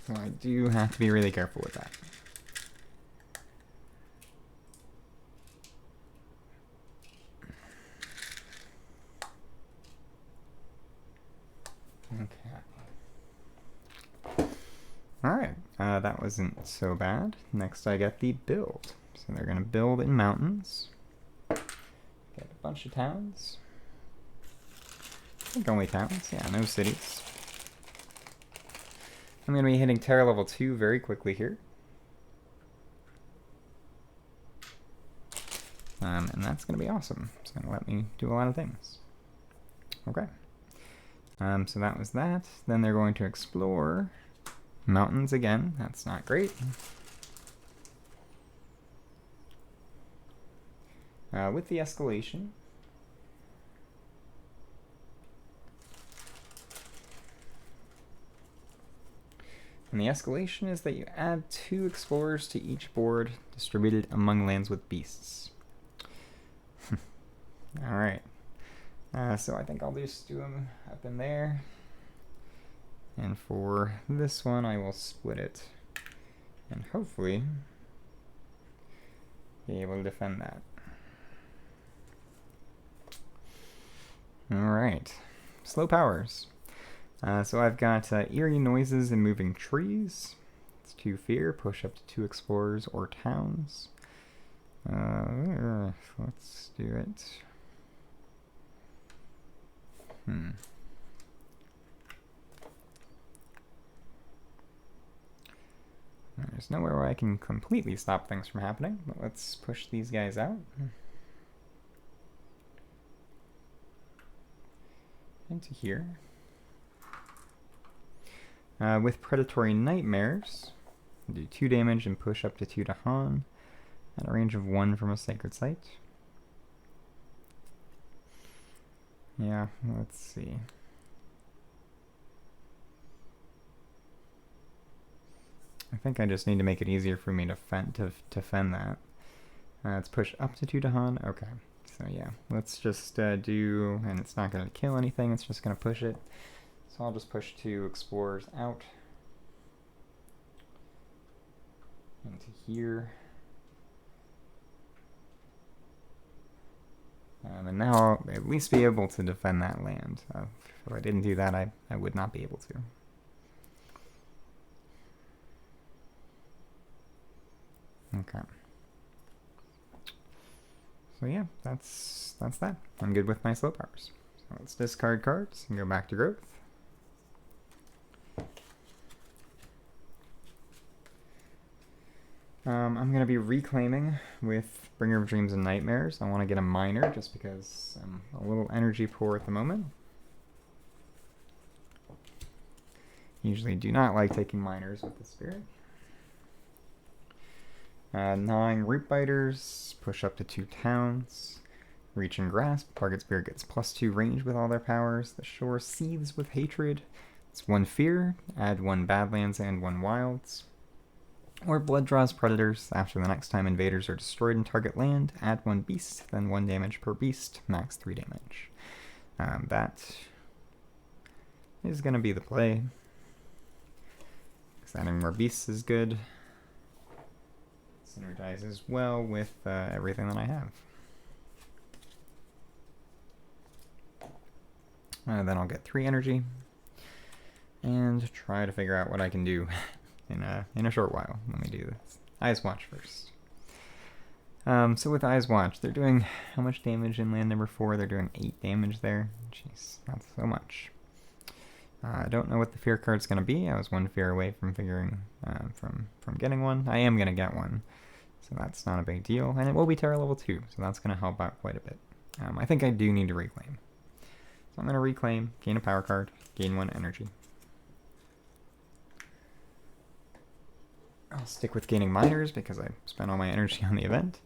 A: So I do have to be really careful with that. Okay. Alright, that wasn't so bad. Next I get the build. So they're going to build in mountains. Get a bunch of towns. I think only towns, yeah, no cities. I'm going to be hitting Terra level 2 very quickly here. And that's going to be awesome. It's going to let me do a lot of things. Okay. So that was that. Then they're going to explore mountains again. That's not great. With the escalation, and the escalation is that you add 2 explorers to each board distributed among lands with beasts. Alright. So I think I'll just do them up in there. And for this one, I will split it. And hopefully be able to defend that. Alright. Slow powers. So I've got eerie noises and moving trees. It's 2 fear, push up to 2 explorers or towns. Let's do it. There's nowhere where I can completely stop things from happening, but let's push these guys out. Into here. With Predatory Nightmares, do 2 damage and push up to 2 to Han, at a range of 1 from a Sacred Site. Yeah, let's see. I think I just need to make it easier for me to defend that. Let's push up to 2 to Han. Okay, so yeah, let's just do, and it's not going to kill anything, it's just going to push it. So I'll just push 2 explorers out into here. And now I'll at least be able to defend that land. If I didn't do that, I would not be able to. Okay. So yeah, that's that. I'm good with my slow powers. So let's discard cards and go back to growth. I'm going to be reclaiming with Bringer of Dreams and Nightmares. I want to get a miner just because I'm a little energy poor at the moment. Usually do not like taking minors with the spirit. Gnawing root biters, push up to 2 towns. Reach and grasp, target spirit gets +2 range with all their powers. The shore seethes with hatred. It's 1 fear, add 1 badlands and 1 wilds. Or blood draws predators. After the next time invaders are destroyed in target land, add 1 beast, then 1 damage per beast, max 3 damage. That is going to be the play. Because adding more beasts is good. Synergizes well with everything that I have. Then I'll get 3 energy and try to figure out what I can do in a short while. Let me do this. Eyes Watch first. So with Eyes Watch, they're doing how much damage in land number 4? They're doing 8 damage there. Jeez, that's so much. I don't know what the fear card's going to be. I was 1 fear away from figuring from getting one. I am going to get one, so that's not a big deal. And it will be Terror level 2, so that's going to help out quite a bit. I think I do need to reclaim. So I'm going to reclaim, gain a power card, gain 1 energy. I'll stick with gaining minors because I spent all my energy on the event.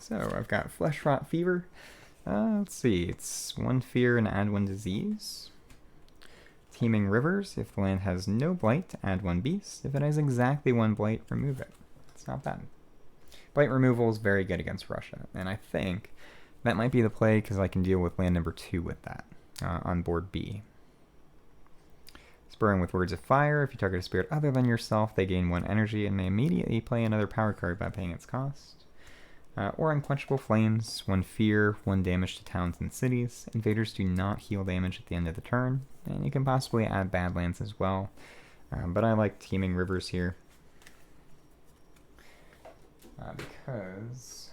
A: So I've got Flesh Rot Fever. Let's see, it's 1 fear and add 1 disease. Teeming Rivers, if the land has no blight, add 1 beast. If it has exactly 1 blight, remove it. It's not bad. Blight removal is very good against Russia, and I think that might be the play because I can deal with land number 2 with that on board B. Spurring with Words of Fire, if you target a spirit other than yourself, they gain 1 energy and may immediately play another power card by paying its cost. Or Unquenchable Flames, 1 fear, 1 damage to towns and cities. Invaders do not heal damage at the end of the turn, and you can possibly add Badlands as well. But I like Teeming Rivers here. Because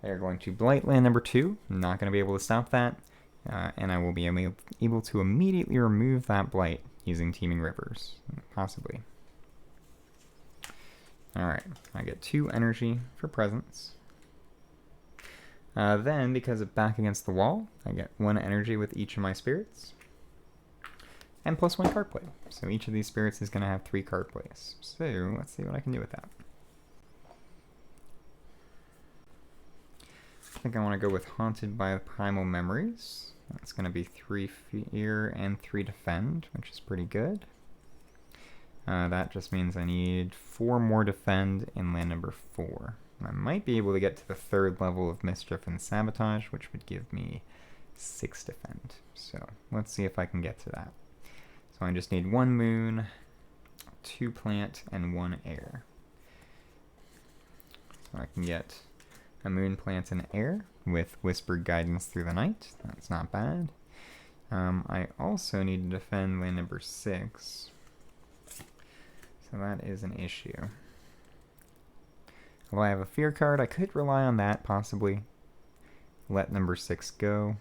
A: they're going to blight land number 2. I'm not going to be able to stop that. And I will be able to immediately remove that blight using Teeming Rivers, possibly. Alright, I get 2 energy for presence. Then, because of Back Against the Wall, I get 1 energy with each of my spirits. And +1 card play. So each of these spirits is going to have 3 card plays. So, let's see what I can do with that. I think I want to go with Haunted by Primal Memories. That's going to be 3 fear and 3 defend, which is pretty good. That just means I need 4 more defend in land number 4. I might be able to get to the 3rd level of Mischief and Sabotage, which would give me 6 defend. So let's see if I can get to that. So I just need 1 moon, 2 plant, and 1 air. So I can get a moon, plant, and air with Whispered Guidance through the night. That's not bad. I also need to defend land number 6. So that is an issue. Well, I have a fear card. I could rely on that, possibly. Let number 6 go.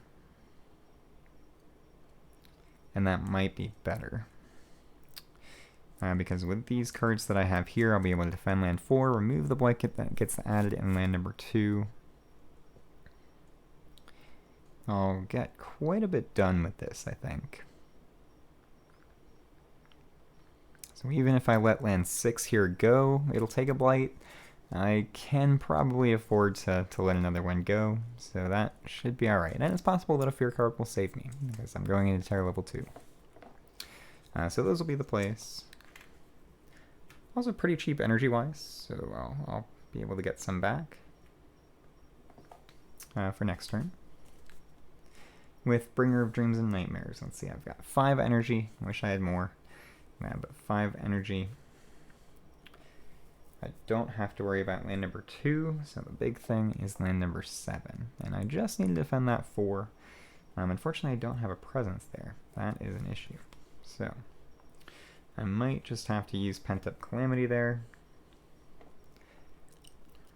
A: And that might be better. Because with these cards that I have here, I'll be able to defend land 4, remove the blanket that gets added in land number 2. I'll get quite a bit done with this, I think. So even if I let land 6 here go, it'll take a blight. I can probably afford to let another one go, so that should be alright. And it's possible that a fear card will save me, because I'm going into Terror level 2. So those will be the plays. Also pretty cheap energy-wise, so I'll be able to get some back for next turn. With Bringer of Dreams and Nightmares, let's see, I've got 5 energy. I wish I had more. But 5 energy. I don't have to worry about land number 2, so the big thing is land number 7. And I just need to defend that 4. Unfortunately, I don't have a presence there. That is an issue. So, I might just have to use Pent Up Calamity there.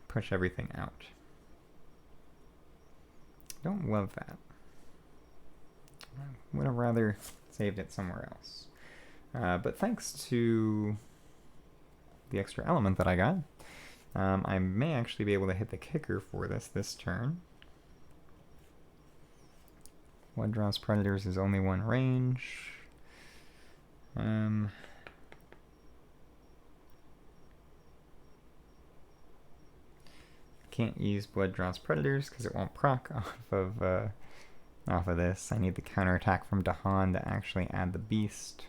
A: Push everything out. Don't love that. I would have rather saved it somewhere else. But thanks to the extra element that I got, I may actually be able to hit the kicker for this turn. Blood Draws Predators is only one range. Can't use Blood Draws Predators because it won't proc off of this. I need the counterattack from Dahan to actually add the beast.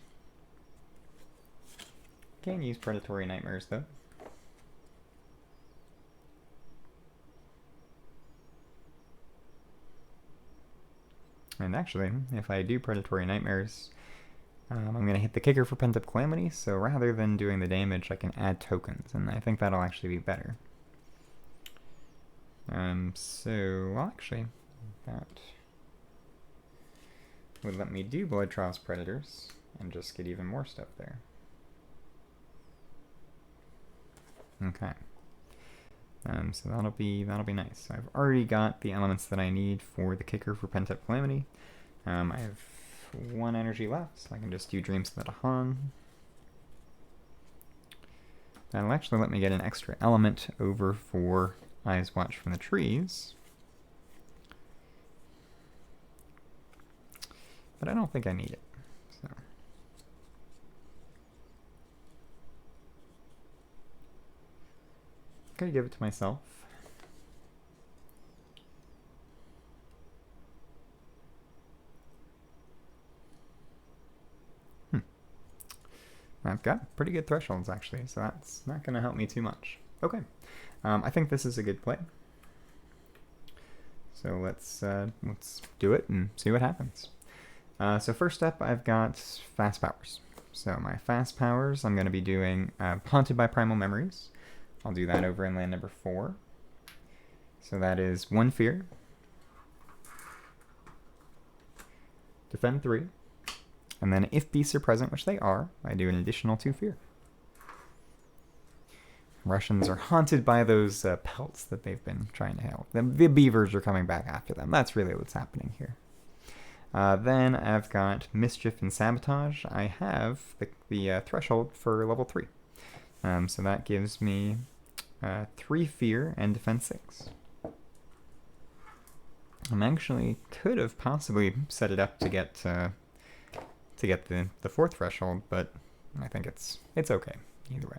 A: Can use Predatory Nightmares though. And actually, if I do Predatory Nightmares, I'm going to hit the kicker for Pent-Up Calamity, so rather than doing the damage, I can add tokens, and I think that'll actually be better. Well, actually, that would let me do Blood Draws Predators, and just get even more stuff there. Okay. So that'll be nice. I've already got the elements that I need for the kicker for Pent-Up Calamity. I have 1 energy left, so I can just do Dreams of the Dahan. That'll actually let me get an extra element over for Eyes Watch from the Trees. But I don't think I need it. So. Okay, give it to myself. I've got pretty good thresholds actually, so that's not going to help me too much. Okay, I think this is a good play. So let's do it and see what happens. So first up, I've got fast powers. So my fast powers, I'm going to be doing Haunted by Primal Memories. I'll do that over in land number 4. So that is 1 fear, defend 3, and then if beasts are present, which they are, I do an additional 2 fear. Russians are haunted by those pelts that they've been trying to hail. The beavers are coming back after them. That's really what's happening here. Then I've got Mischief and Sabotage. I have the threshold for level 3. So that gives me 3 fear and defense 6. I actually could have possibly set it up to get the 4th threshold, but I think it's okay either way.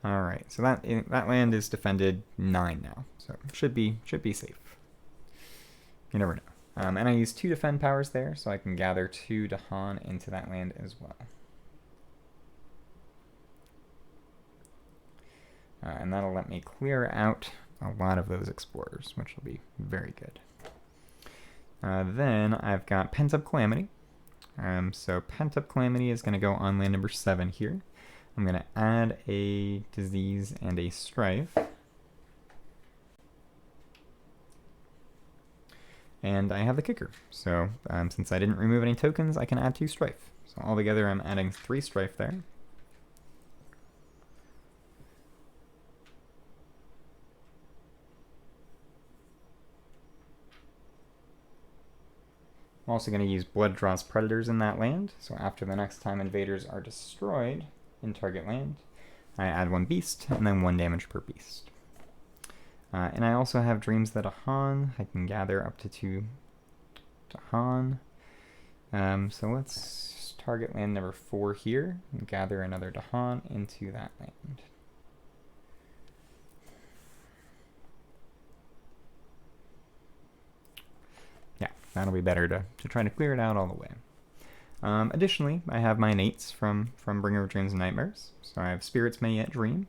A: All right, so that land is defended 9 now, so should be safe. You never know. And I use 2 defend powers there, so I can gather 2 Dahan into that land as well. And that'll let me clear out a lot of those explorers, which will be very good. Then I've got Pent-Up Calamity. So Pent-Up Calamity is going to go on land number 7 here. I'm going to add a Disease and a Strife. And I have the kicker. So since I didn't remove any tokens, I can add 2 Strife. So altogether I'm adding 3 Strife there. I'm also going to use Blood Draws Predators in that land, so after the next time invaders are destroyed in target land, I add 1 beast, and then 1 damage per beast. And I also have Dreams of the Dahan. I can gather up to 2 Dahan. So let's target land number 4 here, and gather another Dahan into that land. That'll be better to try to clear it out all the way. Additionally, I have my innates from Bringer of Dreams and Nightmares. So I have Spirits May Yet Dream.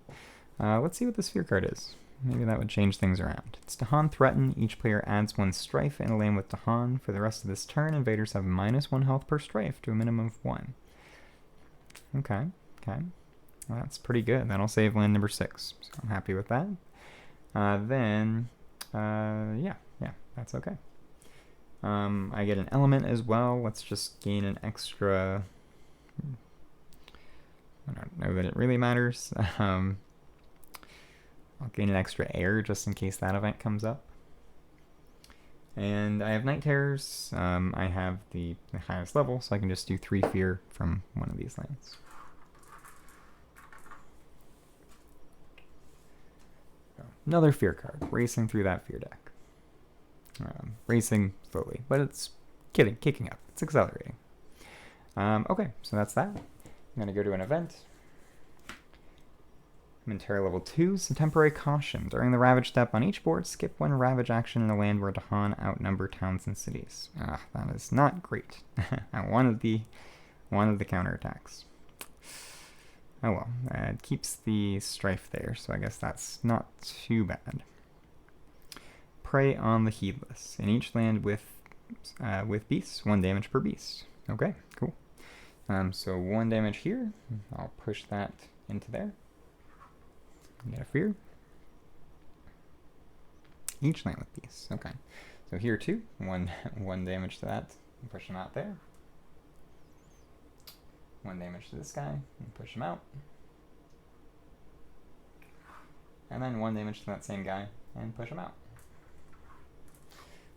A: Let's see what the Sphere card is. Maybe that would change things around. It's Dahan Threaten. Each player adds 1 Strife in a land with Dahan. For the rest of this turn, invaders have -1 health per Strife to a minimum of 1. Okay. Well, that's pretty good. That'll save land number 6. So I'm happy with that. Yeah, that's okay. I get an element as well. Let's just gain an extra... I don't know that it really matters. I'll gain an extra air just in case that event comes up. And I have Night Terrors. I have the highest level, so I can just do 3 fear from one of these lands. Another fear card, racing through that fear deck. Racing slowly, but it's kicking up. It's accelerating. Okay, so that's that. I'm going to go to an event. Inventory level 2, some temporary caution. During the Ravage step on each board, skip one Ravage action in a land where Dahan outnumber towns and cities. That is not great. I wanted the counterattacks. Oh well, it keeps the strife there, so I guess that's not too bad. Prey on the Heedless. In each land with beasts, 1 damage per beast. Okay, cool. So 1 damage here. I'll push that into there. Get a fear. Each land with beasts. Okay. So here too, one damage to that. Push him out there. 1 damage to this guy and push him out. And then 1 damage to that same guy and push him out.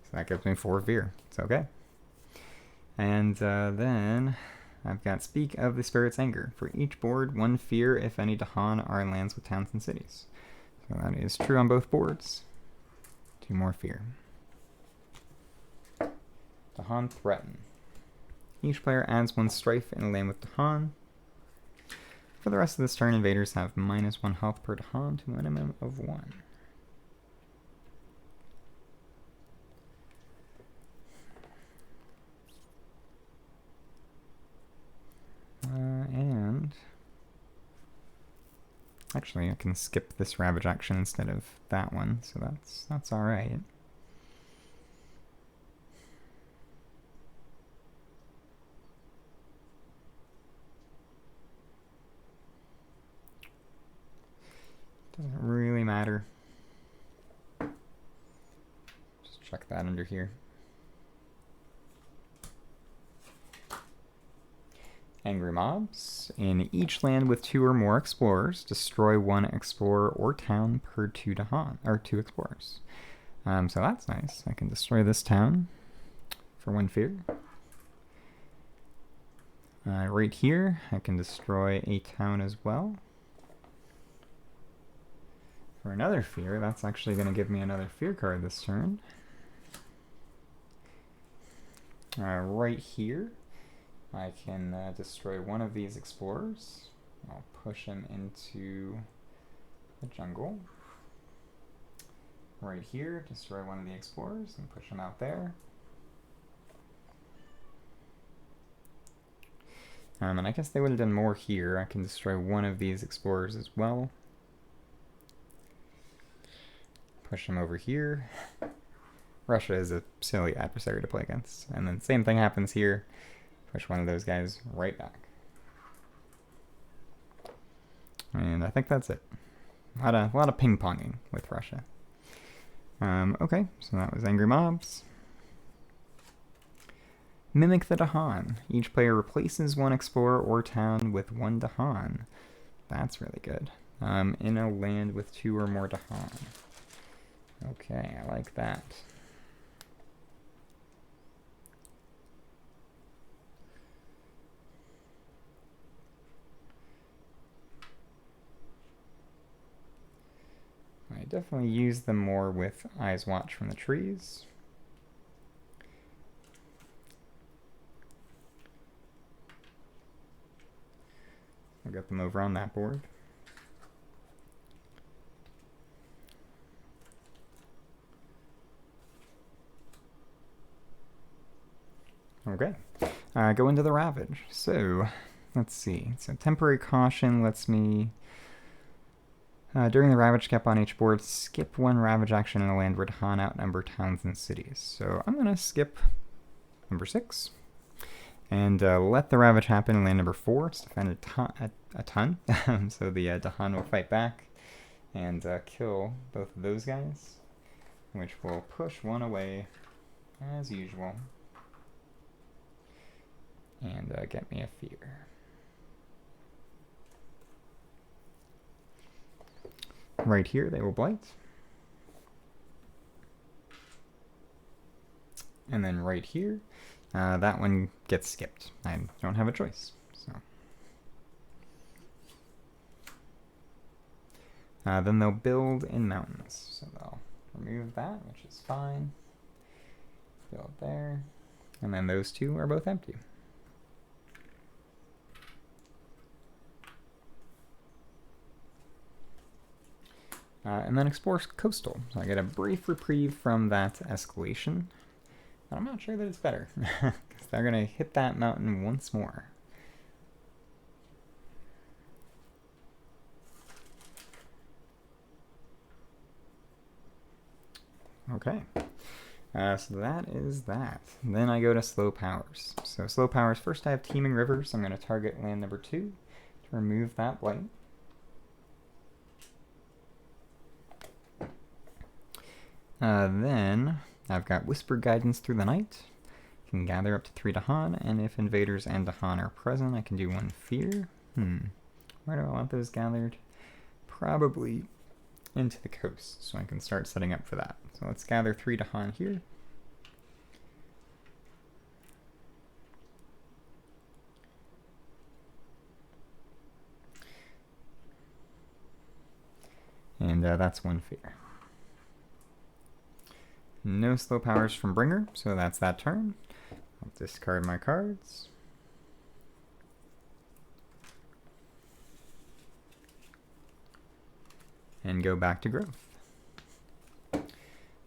A: So that gives me 4 fear. It's okay. And then I've got Speak of the Spirit's Anger. For each board, 1 fear if any Dahan are in lands with towns and cities. So that is true on both boards. 2 more fear. Dahan Threaten. Each player adds 1 strife in a land with Dahan. For the rest of this turn, invaders have -1 health per Dahan to a minimum of 1. And actually, I can skip this Ravage action instead of that one, so that's all right. Doesn't really matter. Just chuck that under here. Angry Mobs. In each land with 2 or more explorers, destroy 1 explorer or town per 2 Dahan, or 2 explorers. So that's nice. I can destroy this town for 1 fear. Right here, I can destroy a town as well. For another fear, that's actually going to give me another fear card this turn. Right here, I can destroy 1 of these explorers. I'll push him into the jungle. Right here, destroy 1 of the explorers and push him out there. And I guess they would have done more here. I can destroy 1 of these explorers as well. Push him over here. Russia is a silly adversary to play against. And then same thing happens here. Push 1 of those guys right back. And I think that's it. A lot of ping-ponging with Russia. Okay, so that was Angry Mobs. Mimic the Dahan. Each player replaces 1 explorer or town with 1 Dahan. That's really good. In a land with 2 or more Dahan. Okay, I like that. I definitely use them more with Eyes Watch from the trees. I'll get them over on that board. Okay, go into the Ravage. So, let's see. So Temporary Caution lets me, during the Ravage step on each board, skip 1 Ravage action in a land where Dahan outnumber towns and cities. So I'm going to skip number 6 and let the Ravage happen in land number 4. It's defended a ton. So the Dahan will fight back and kill both of those guys, which will push 1 away as usual. And get me a fear. Right here, they will blight. And then right here, that one gets skipped. I don't have a choice. So then they'll build in mountains. So they'll remove that, which is fine. Fill it there. And then those two are both empty. And then explore coastal. So I get a brief reprieve from that escalation. But I'm not sure that it's better, because they're going to hit that mountain once more. Okay. So that is that. Then I go to slow powers. So slow powers, first I have teeming rivers. I'm going to target land number 2 to remove that blight. Then I've got Whisper Guidance through the night. Can gather up to 3 Dahan, and if invaders and Dahan are present, I can do 1 fear. Where do I want those gathered? Probably into the coast, so I can start setting up for that. So let's gather 3 Dahan here. And that's 1 fear. No slow powers from Bringer, so that's that turn. I'll discard my cards. And go back to growth.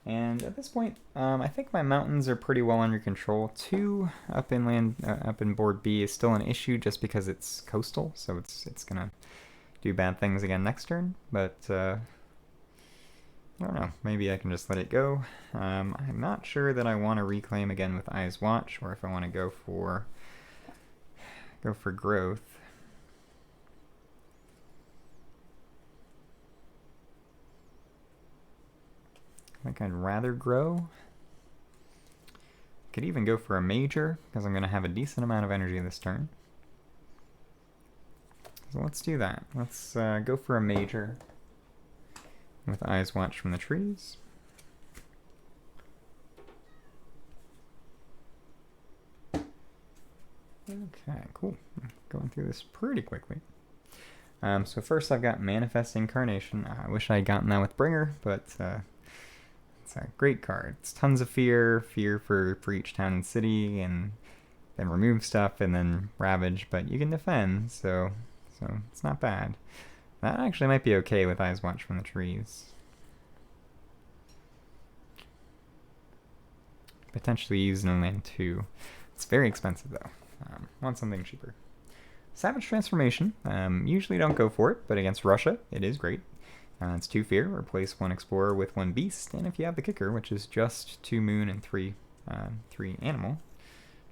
A: And at this point, I think my mountains are pretty well under control. 2 up inland, up in board B is still an issue just because it's coastal, so it's gonna do bad things again next turn. But I don't know. Maybe I can just let it go. I'm not sure that I want to reclaim again with Eyes Watch, or if I want to go for growth. I think I'd rather grow. Could even go for a major, because I'm going to have a decent amount of energy this turn. So let's do that. Let's go for a major with Eyes Watch from the trees. Okay, cool. I'm going through this pretty quickly. So first I've got Manifest Incarnation. I wish I had gotten that with Bringer, but it's a great card. It's tons of fear for each town and city, and then remove stuff, and then Ravage, but you can defend, so it's not bad. That actually might be okay with Eyes Watch from the trees. Potentially use no land too. It's very expensive though. Want something cheaper. Savage Transformation. Usually don't go for it, but against Russia, it is great. It's 2 fear. Replace 1 explorer with 1 beast, and if you have the kicker, which is just 2 moon and 3 animal,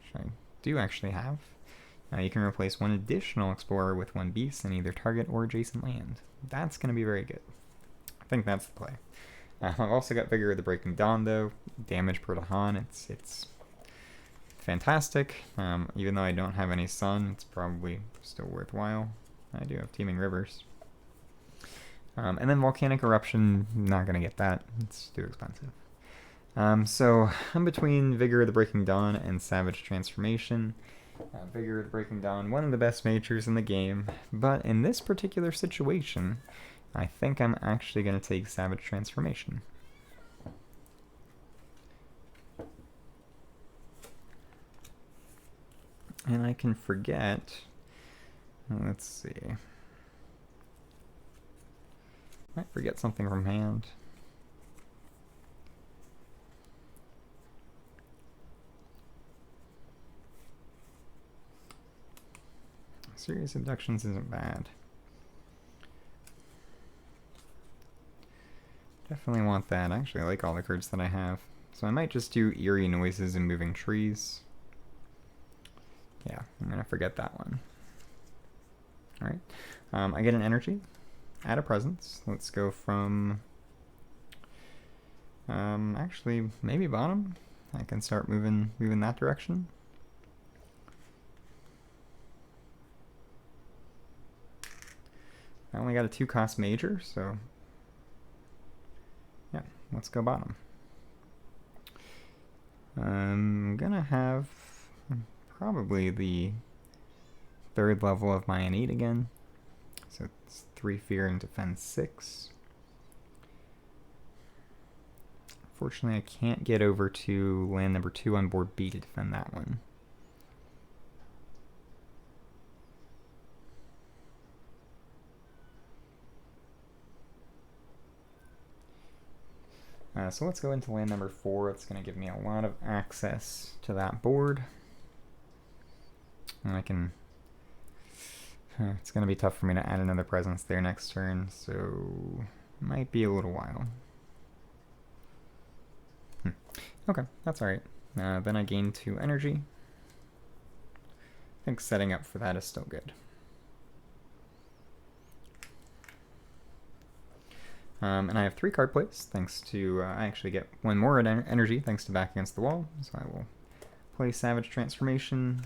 A: which I do actually have, you can replace 1 additional explorer with 1 beast in either target or adjacent land. That's going to be very good. I think that's the play. I've also got Vigor of the Breaking Dawn, though. Damage per Dahan, it's fantastic. Even though I don't have any sun, it's probably still worthwhile. I do have Teeming Rivers. And then Volcanic Eruption, not going to get that. It's too expensive. So I'm between Vigor of the Breaking Dawn and Savage Transformation. Vigor of the Breaking Dawn, one of the best majors in the game, but in this particular situation, I think I'm actually going to take Savage Transformation. And I can forget, let's see, might forget something from hand. Serious Abductions isn't bad. Definitely want that. Actually, I like all the cards that I have. So I might just do Eerie Noises and Moving Trees. Yeah, I'm going to forget that one. Alright. I get an energy. Add a presence. Let's go from... actually, maybe bottom. I can start moving that direction. I only got a 2-cost major, so yeah, let's go bottom. I'm gonna have probably the 3rd level of my innate again. So it's 3 fear and defense 6. Fortunately, I can't get over to land number 2 on board B to defend that one. So let's go into land number 4. It's going to give me a lot of access to that board. And I can... it's going to be tough for me to add another presence there next turn, so might be a little while. Okay, that's alright. Then I gain 2 energy. I think setting up for that is still good. And I have 3 card plays, thanks to, I actually get 1 more energy thanks to Back Against the Wall. So I will play Savage Transformation.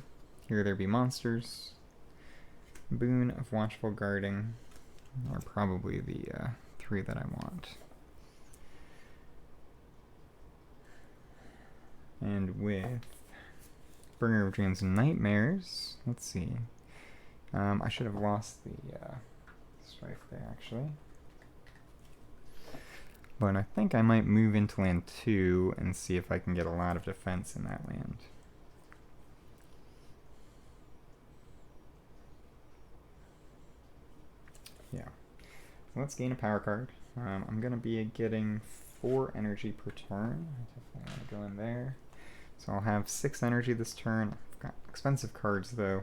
A: Here there be monsters. Boon of Watchful Guarding are probably the 3 that I want. And with Bringer of Dreams and Nightmares, let's see. I should have lost the strife there, actually. But I think I might move into land 2 and see if I can get a lot of defense in that land. Yeah. Let's gain a power card. I'm going to be getting 4 energy per turn. I definitely want to go in there. So I'll have 6 energy this turn. I've got expensive cards, though.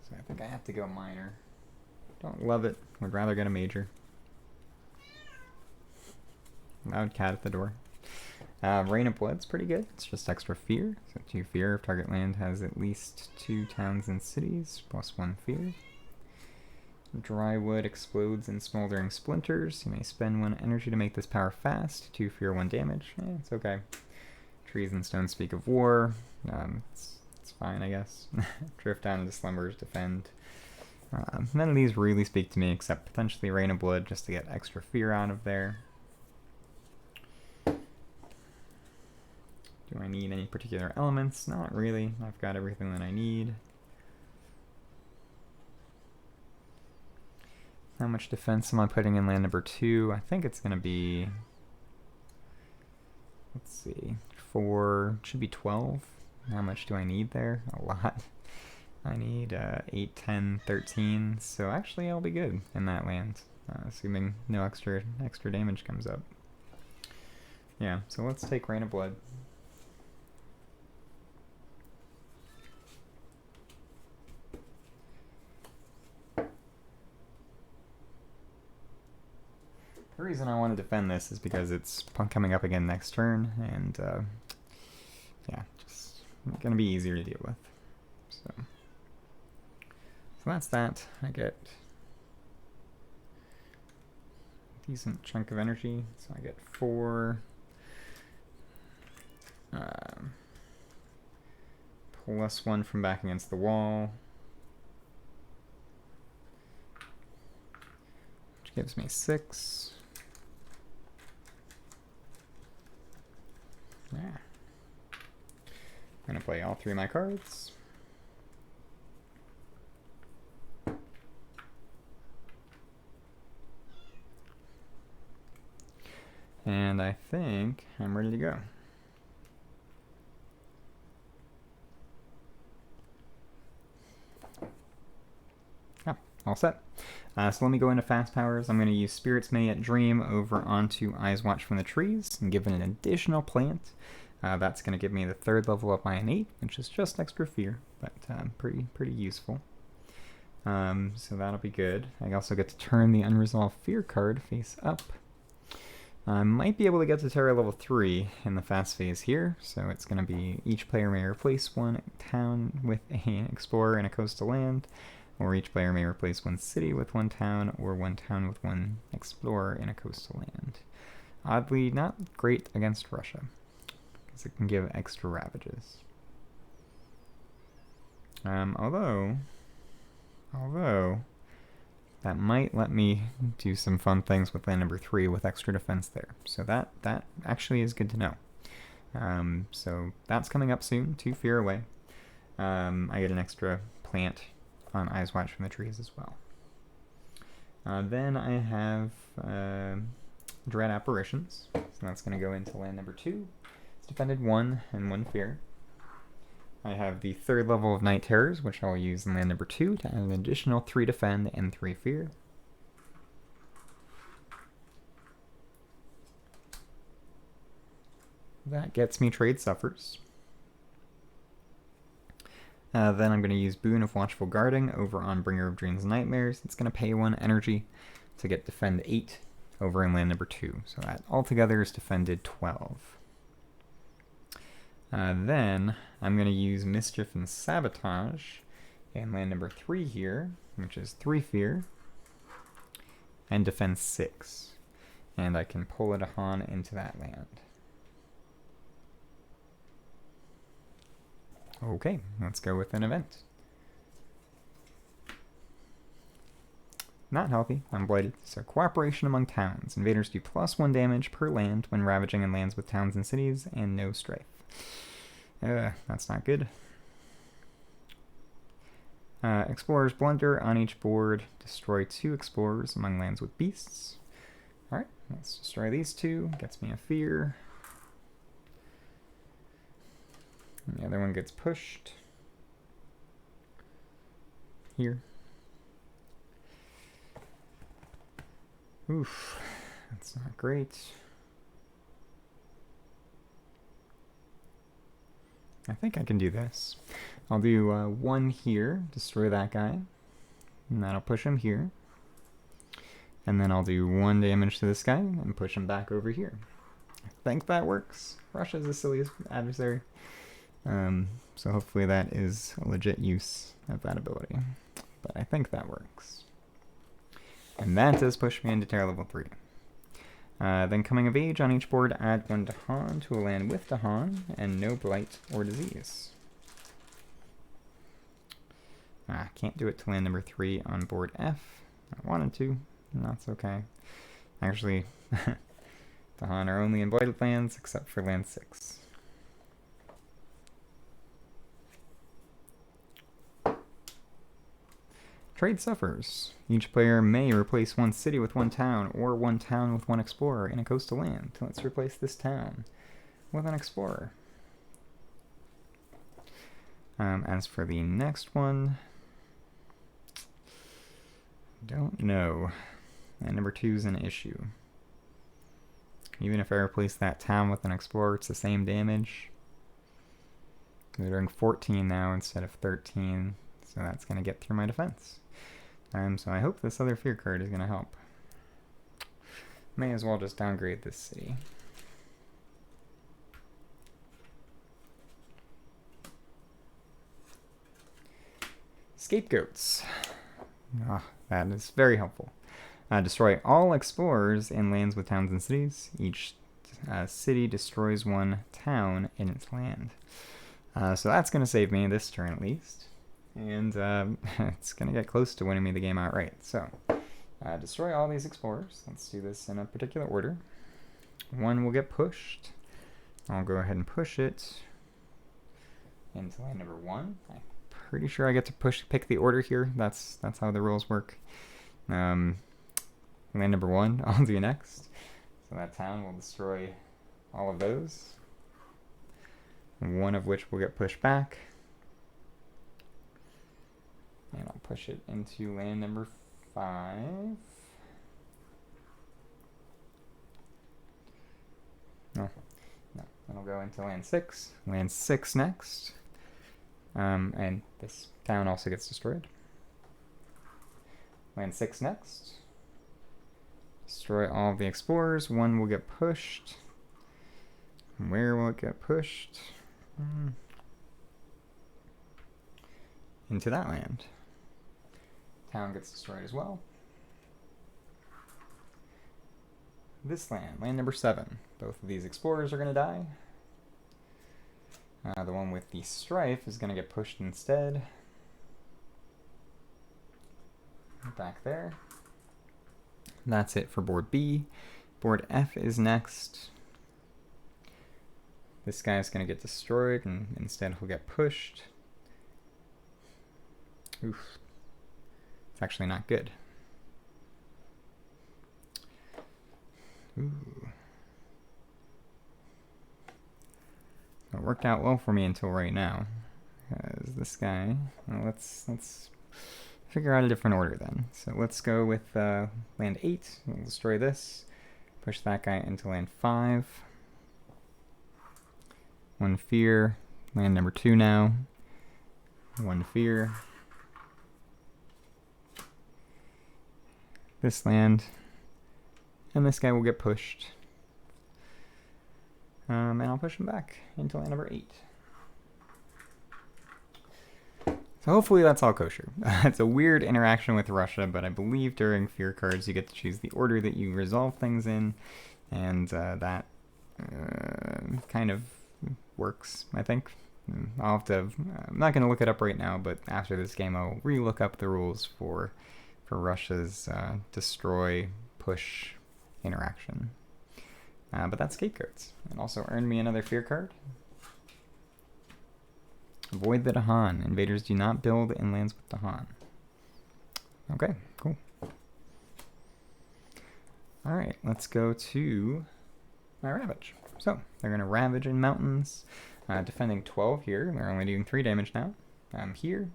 A: So I think I have to go minor. Don't love it. Would rather get a major. Loud cat at the door. Rain of Blood's pretty good. It's just extra fear. So 2 fear if target land has at least 2 towns and cities, plus 1 fear. Dry wood explodes in smoldering splinters. You may spend 1 energy to make this power fast. 2 fear, 1 damage. It's okay. Trees and stones speak of war. It's fine, I guess. Drift down into slumbers, defend. None of these really speak to me except potentially Rain of Blood just to get extra fear out of there. Do I need any particular elements? Not really. I've got everything that I need. How much defense am I putting in land number 2? I think it's going to be... let's see. 4... should be 12. How much do I need there? A lot. I need 8, 10, 13. So actually I'll be good in that land. Assuming no extra damage comes up. Yeah, so let's take Rain of Blood. The reason I want to defend this is because it's coming up again next turn, and yeah, just going to be easier to deal with. So that's that. I get a decent chunk of energy, so I get 4 plus 1 from Back Against the Wall, which gives me 6. Yeah. I'm going to play all 3 of my cards. And I think I'm ready to go. All set. So let me go into fast powers. I'm going to use Spirit's Mayette Dream over onto Eyes Watch from the Trees and give it an additional plant. That's going to give me the 3rd level up by an 8, which is just extra fear, but pretty useful. So that'll be good. I also get to turn the Unresolved Fear card face up. I might be able to get to Terra level 3 in the fast phase here, so it's going to be each player may replace 1 town with an explorer in a coastal land, or each player may replace 1 city with 1 town, or 1 town with 1 explorer in a coastal land. Oddly, not great against Russia, because it can give extra ravages. Although, that might let me do some fun things with land number 3 with extra defense there. So that actually is good to know. So that's coming up soon, 2 fear away. I get an extra plant on Eyes Watch from the Trees as well. Then I have Dread Apparitions, so that's going to go into land number 2. It's defended 1 and 1 fear. I have the 3rd level of Night Terrors, which I'll use in land number 2 to add an additional 3 defend and 3 fear. That gets me Trade Suffers. Then I'm going to use Boon of Watchful Guarding over on Bringer of Dreams and Nightmares. It's going to pay 1 energy to get Defend 8 over in land number 2. So that altogether is defended 12. Then I'm going to use Mischief and Sabotage in land number 3 here, which is 3 fear, and defend 6. And I can pull it on into that land. Okay, let's go with an event. Not healthy, I'm blighted. So Cooperation Among Towns. Invaders do +1 damage per land when ravaging in lands with towns and cities, and no strife. That's not good. Explorer's Blunder. On each board, destroy 2 explorers among lands with beasts. Alright, let's destroy these 2. Gets me a fear. And the other one gets pushed here. Oof, that's not great. I think I can do this. I'll do 1 here, destroy that guy, and that'll push him here. And then I'll do 1 damage to this guy and push him back over here. I think that works. Russia's the silliest adversary. So hopefully that is a legit use of that ability. But I think that works. And that does push me into Terror level 3. Then Coming of Age. On each board, add 1 Dahan to a land with Dahan, and no Blight or Disease. Can't do it to land number 3 on board F. I wanted to, and that's okay. Actually, Dahan are only in Blighted lands, except for land 6. Trade Suffers. Each player may replace 1 city with 1 town, or 1 town with 1 explorer in a coastal land. Let's replace this town with an explorer. As for the next one, don't know. Number 2 is an issue. Even if I replace that town with an explorer, it's the same damage. They're doing 14 now instead of 13, so that's going to get through my defense. So I hope this other fear card is going to help. May as well just downgrade this city. Scapegoats. That is very helpful. Destroy all explorers in lands with towns and cities. Each city destroys 1 town in its land. So that's going to save me this turn at least. And it's going to get close to winning me the game outright. So, destroy all these explorers. Let's do this in a particular order. 1 will get pushed. I'll go ahead and push it into land number 1. I'm pretty sure I get to pick the order here. That's how the rules work. Land number 1 I'll do next. So that town will destroy all of those. 1 of which will get pushed back. And I'll push it into land number 5. No, it'll go into land 6. Land 6 next. And this town also gets destroyed. Land 6 next. Destroy all of the explorers. 1 will get pushed. Where will it get pushed? Into that land. Town gets destroyed as well. This land number 7. Both of these explorers are going to die. The one with the strife is going to get pushed instead. Back there. That's it for board B. Board F is next. This guy is going to get destroyed, and instead he'll get pushed. Oof. It's actually not good. Ooh. It worked out well for me until right now. Because this guy... Well, let's figure out a different order then. So let's go with land 8. We'll destroy this. Push that guy into land 5. 1 fear. Land number 2 now. 1 fear. This land. And this guy will get pushed. And I'll push him back into land number 8. So hopefully that's all kosher. It's a weird interaction with Russia, but I believe during fear cards you get to choose the order that you resolve things in, and that kind of works, I think. I'll have to... I'm not going to look it up right now, but after this game I'll re-look up the rules for Russia's destroy, push interaction. But that's scapegoats. It also earned me another fear card. Avoid the Dahan. Invaders do not build in lands with Dahan. Okay, cool. Alright, let's go to my Ravage. So, they're going to Ravage in mountains. Defending 12 here. They're only doing 3 damage now. Here.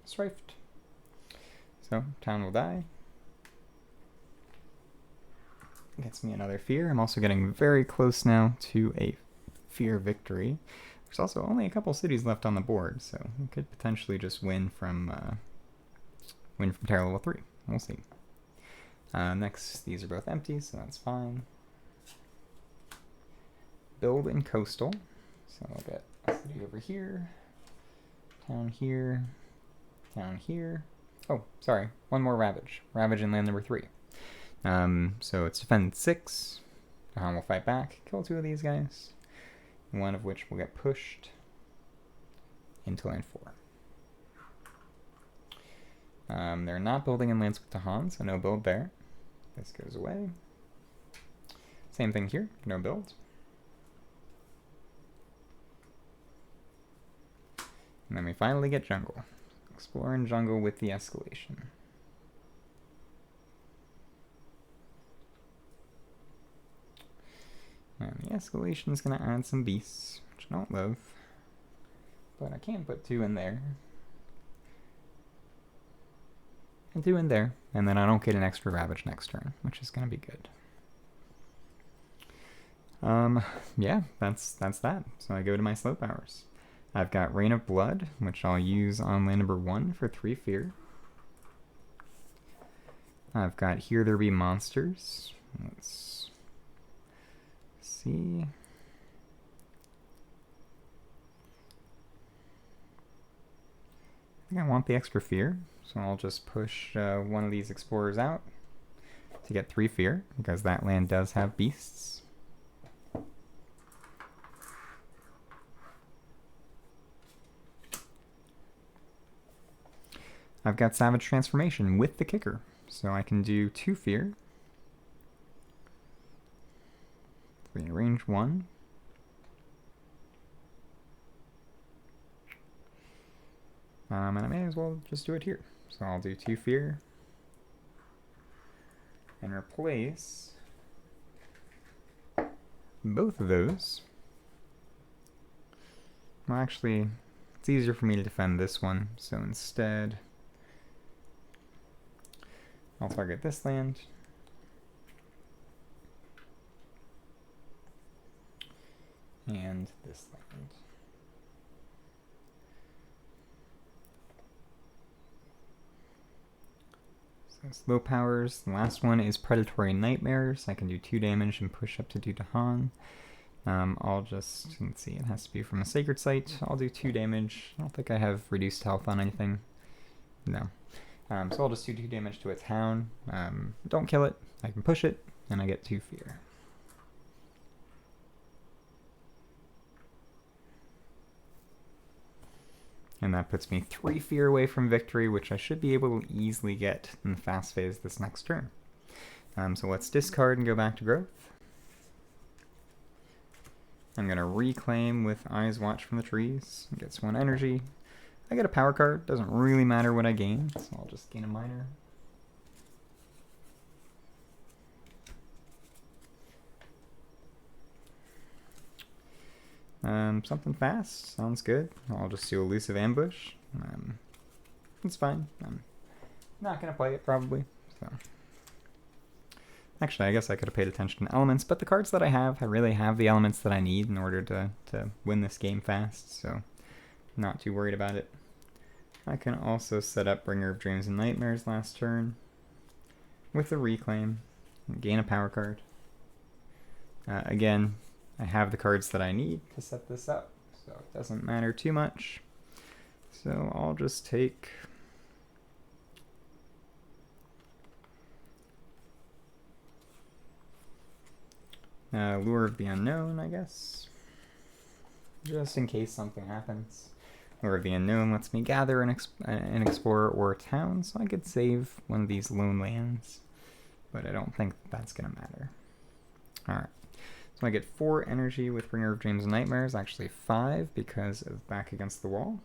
A: Strifed. So, town will die. Gets me another fear. I'm also getting very close now to a fear victory. There's also only a couple cities left on the board, so we could potentially just win from Terror level 3. We'll see. Next, these are both empty, so that's fine. Build in coastal. So I'll get a city over here, town here, town here. Oh, sorry, one more Ravage. Ravage in land number 3. So it's defend 6. We'll fight back, kill 2 of these guys. One of which will get pushed into land 4. They're not building in lands with Dahan, so no build there. This goes away. Same thing here, no build. And then we finally get jungle. Explore in jungle with the escalation. And the escalation is going to add some beasts, which I don't love. But I can put 2 in there. And 2 in there. And then I don't get an extra Ravage next turn, which is going to be good. Yeah, that's that. So I go to my slow powers. I've got Rain of Blood, which I'll use on land number 1 for 3 fear. I've got Here There Be Monsters. Let's see. I think I want the extra fear, so I'll just push one of these explorers out to get 3 fear, because that land does have beasts. I've got Savage Transformation with the kicker, so I can do 2 fear. Range 1. And I may as well just do it here. So I'll do 2 fear. And replace both of those. Well, actually, it's easier for me to defend this one, so instead I'll target this land. And this land. So slow powers. The last one is Predatory Nightmares. I can do 2 damage and push up to do Dahan. I'll just, let's see, it has to be from a Sacred Site. I'll do 2 damage. I don't think I have reduced health on anything. No. So I'll just do 2 damage to a town. Don't kill it. I can push it, and I get 2 fear. And that puts me 3 fear away from victory, which I should be able to easily get in the fast phase this next turn. So let's discard and go back to growth. I'm going to reclaim with Eyes Watch from the Trees. It gets 1 energy. I get a power card. Doesn't really matter what I gain, so I'll just gain a minor. Something fast. Sounds good. I'll just do Elusive Ambush. It's fine. I'm not going to play it, probably. So. Actually, I guess I could have paid attention to elements, but the cards that I really have the elements that I need in order to win this game fast, so not too worried about it. I can also set up Bringer of Dreams and Nightmares last turn with a Reclaim and gain a power card. Again, I have the cards that I need to set this up, so it doesn't matter too much. So I'll just take Lure of the Unknown, I guess, just in case something happens. Lure of the Unknown lets me gather an explorer or a town, so I could save one of these lone lands, but I don't think that's going to matter. Alright, so I get 4 energy with Bringer of Dreams and Nightmares, actually 5 because of Back Against the Wall.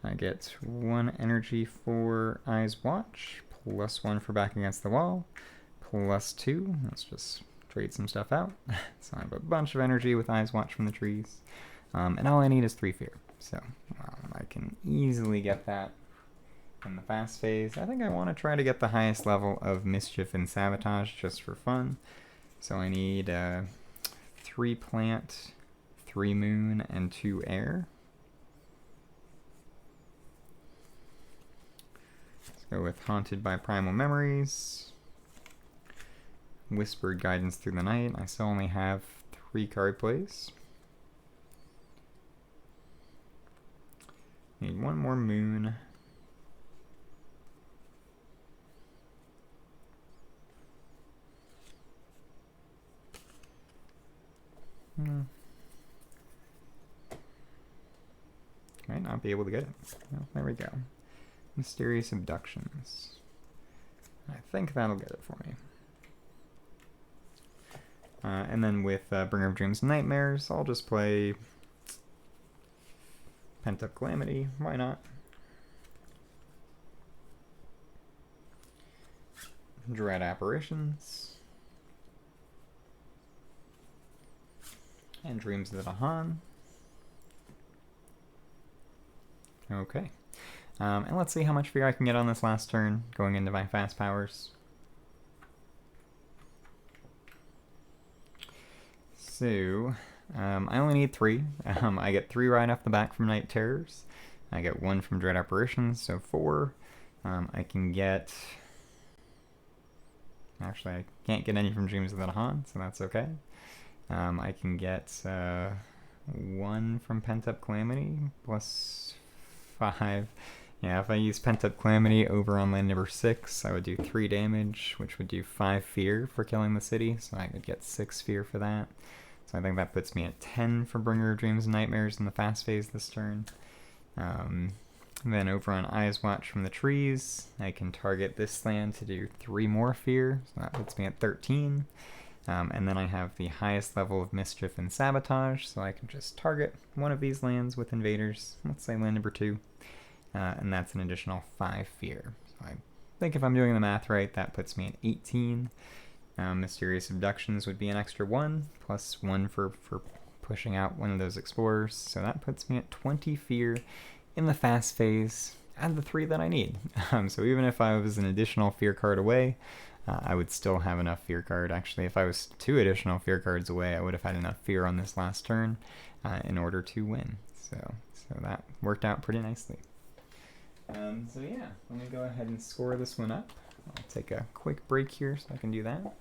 A: I get 1 energy for Eyes Watch, plus 1 for Back Against the Wall, plus 2. Let's just trade some stuff out. So I have a bunch of energy with Eyes Watch from the trees. And all I need is 3 fear. So I can easily get that in the fast phase. I think I want to try to get the highest level of Mischief and Sabotage just for fun. So I need 3 plant, 3 moon, and 2 air. Let's go with Haunted by Primal Memories. Whispered Guidance Through the Night. I still only have 3 card plays. Need 1 more moon. Might not be able to get it. Well, there we go. Mysterious Abductions. I think that'll get it for me. And then with Bringer of Dreams and Nightmares, I'll just play Pent-Up Calamity. Why not? Dread Apparitions. And Dreams of the Dahan. Okay. And let's see how much fear I can get on this last turn, going into my fast powers. So, I only need 3. I get 3 right off the back from Night Terrors. I get 1 from Dread Apparitions, so 4. I can get... Actually, I can't get any from Dreams of the Dahan, so that's okay. I can get 1 from Pent-Up Calamity, plus 5. Yeah, if I use Pent-Up Calamity over on land number 6, I would do 3 damage, which would do 5 fear for killing the city, so I could get 6 fear for that. So I think that puts me at 10 for Bringer of Dreams and Nightmares in the fast phase this turn. Then over on Eyes Watch from the Trees, I can target this land to do 3 more fear, so that puts me at 13. And then I have the highest level of Mischief and Sabotage, so I can just target one of these lands with invaders, let's say land number 2, and that's an additional 5 fear. So I think if I'm doing the math right, that puts me at 18. Mysterious Abductions would be an extra 1, plus 1 for pushing out one of those explorers, so that puts me at 20 fear in the fast phase, and the 3 that I need. So even if I was an additional fear card away, I would still have enough fear card. Actually, if I was 2 additional fear cards away, I would have had enough fear on this last turn in order to win. So that worked out pretty nicely. So yeah, let me go ahead and score this one up. I'll take a quick break here so I can do that.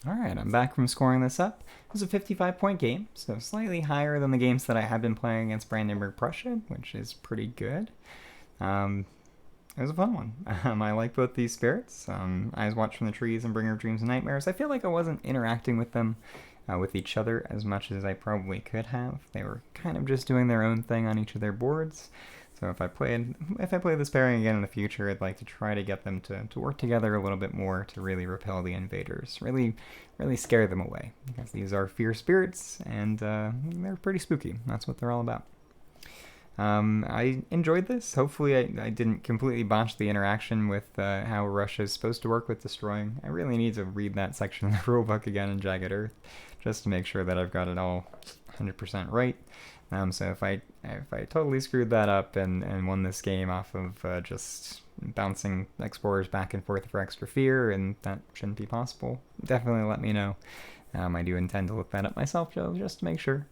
A: Alright, I'm back from scoring this up. It was a 55-point game, so slightly higher than the games that I have been playing against Brandenburg Prussia, which is pretty good. It was a fun one. I like both these spirits. Eyes Watch from the Trees and Bringer of Dreams and Nightmares. I feel like I wasn't interacting with them with each other as much as I probably could have. They were kind of just doing their own thing on each of their boards. So if I play this pairing again in the future, I'd like to try to get them to work together a little bit more to really repel the invaders, really scare them away, because these are fear spirits, and they're pretty spooky. That's what they're all about. I enjoyed this. Hopefully, I didn't completely botch the interaction with how Russia is supposed to work with destroying. I really need to read that section of the rulebook again in Jagged Earth, just to make sure that I've got it all 100% right. So if I totally screwed that up and won this game off of just bouncing explorers back and forth for extra fear, and that shouldn't be possible, definitely let me know. I do intend to look that up myself, Joe, just to make sure.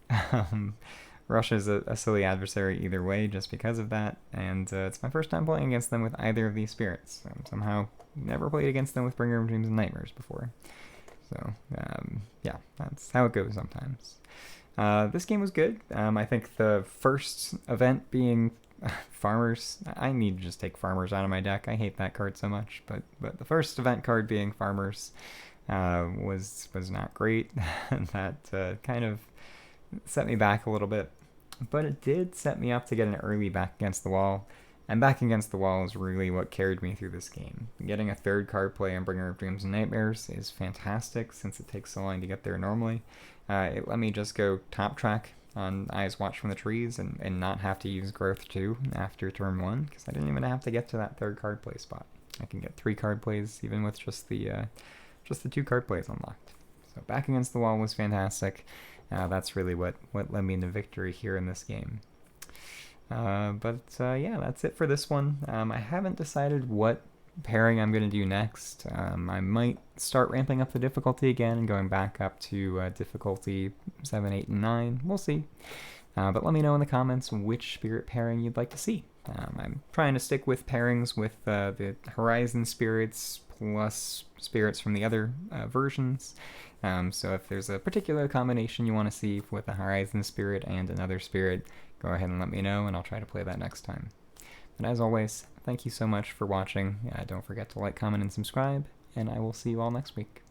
A: Russia's a silly adversary either way, just because of that, and it's my first time playing against them with either of these spirits. Somehow, never played against them with Bringer of Dreams and Nightmares before. So, yeah, that's how it goes sometimes. This game was good. I think the first event being Farmers, I need to just take Farmers out of my deck. I hate that card so much, but the first event card being Farmers was not great. That kind of set me back a little bit, but it did set me up to get an early back against the wall, and back against the wall is really what carried me through this game. Getting a third card play on Bringer of Dreams and Nightmares is fantastic since it takes so long to get there normally. It let me just go top track on Eyes Watch from the Trees and not have to use Growth 2 after turn 1, because I didn't even have to get to that third card play spot. I can get 3 card plays even with just the 2 card plays unlocked. So back against the wall was fantastic. That's really what led me into victory here in this game. Yeah, that's it for this one. I haven't decided what pairing I'm going to do next. I might start ramping up the difficulty again and going back up to difficulty 7, 8, and 9. We'll see. But let me know in the comments which spirit pairing you'd like to see. I'm trying to stick with pairings with the Horizon spirits plus spirits from the other versions. So if there's a particular combination you want to see with a Horizon spirit and another spirit, go ahead and let me know, and I'll try to play that next time. But as always, thank you so much for watching. Don't forget to like, comment, and subscribe, and I will see you all next week.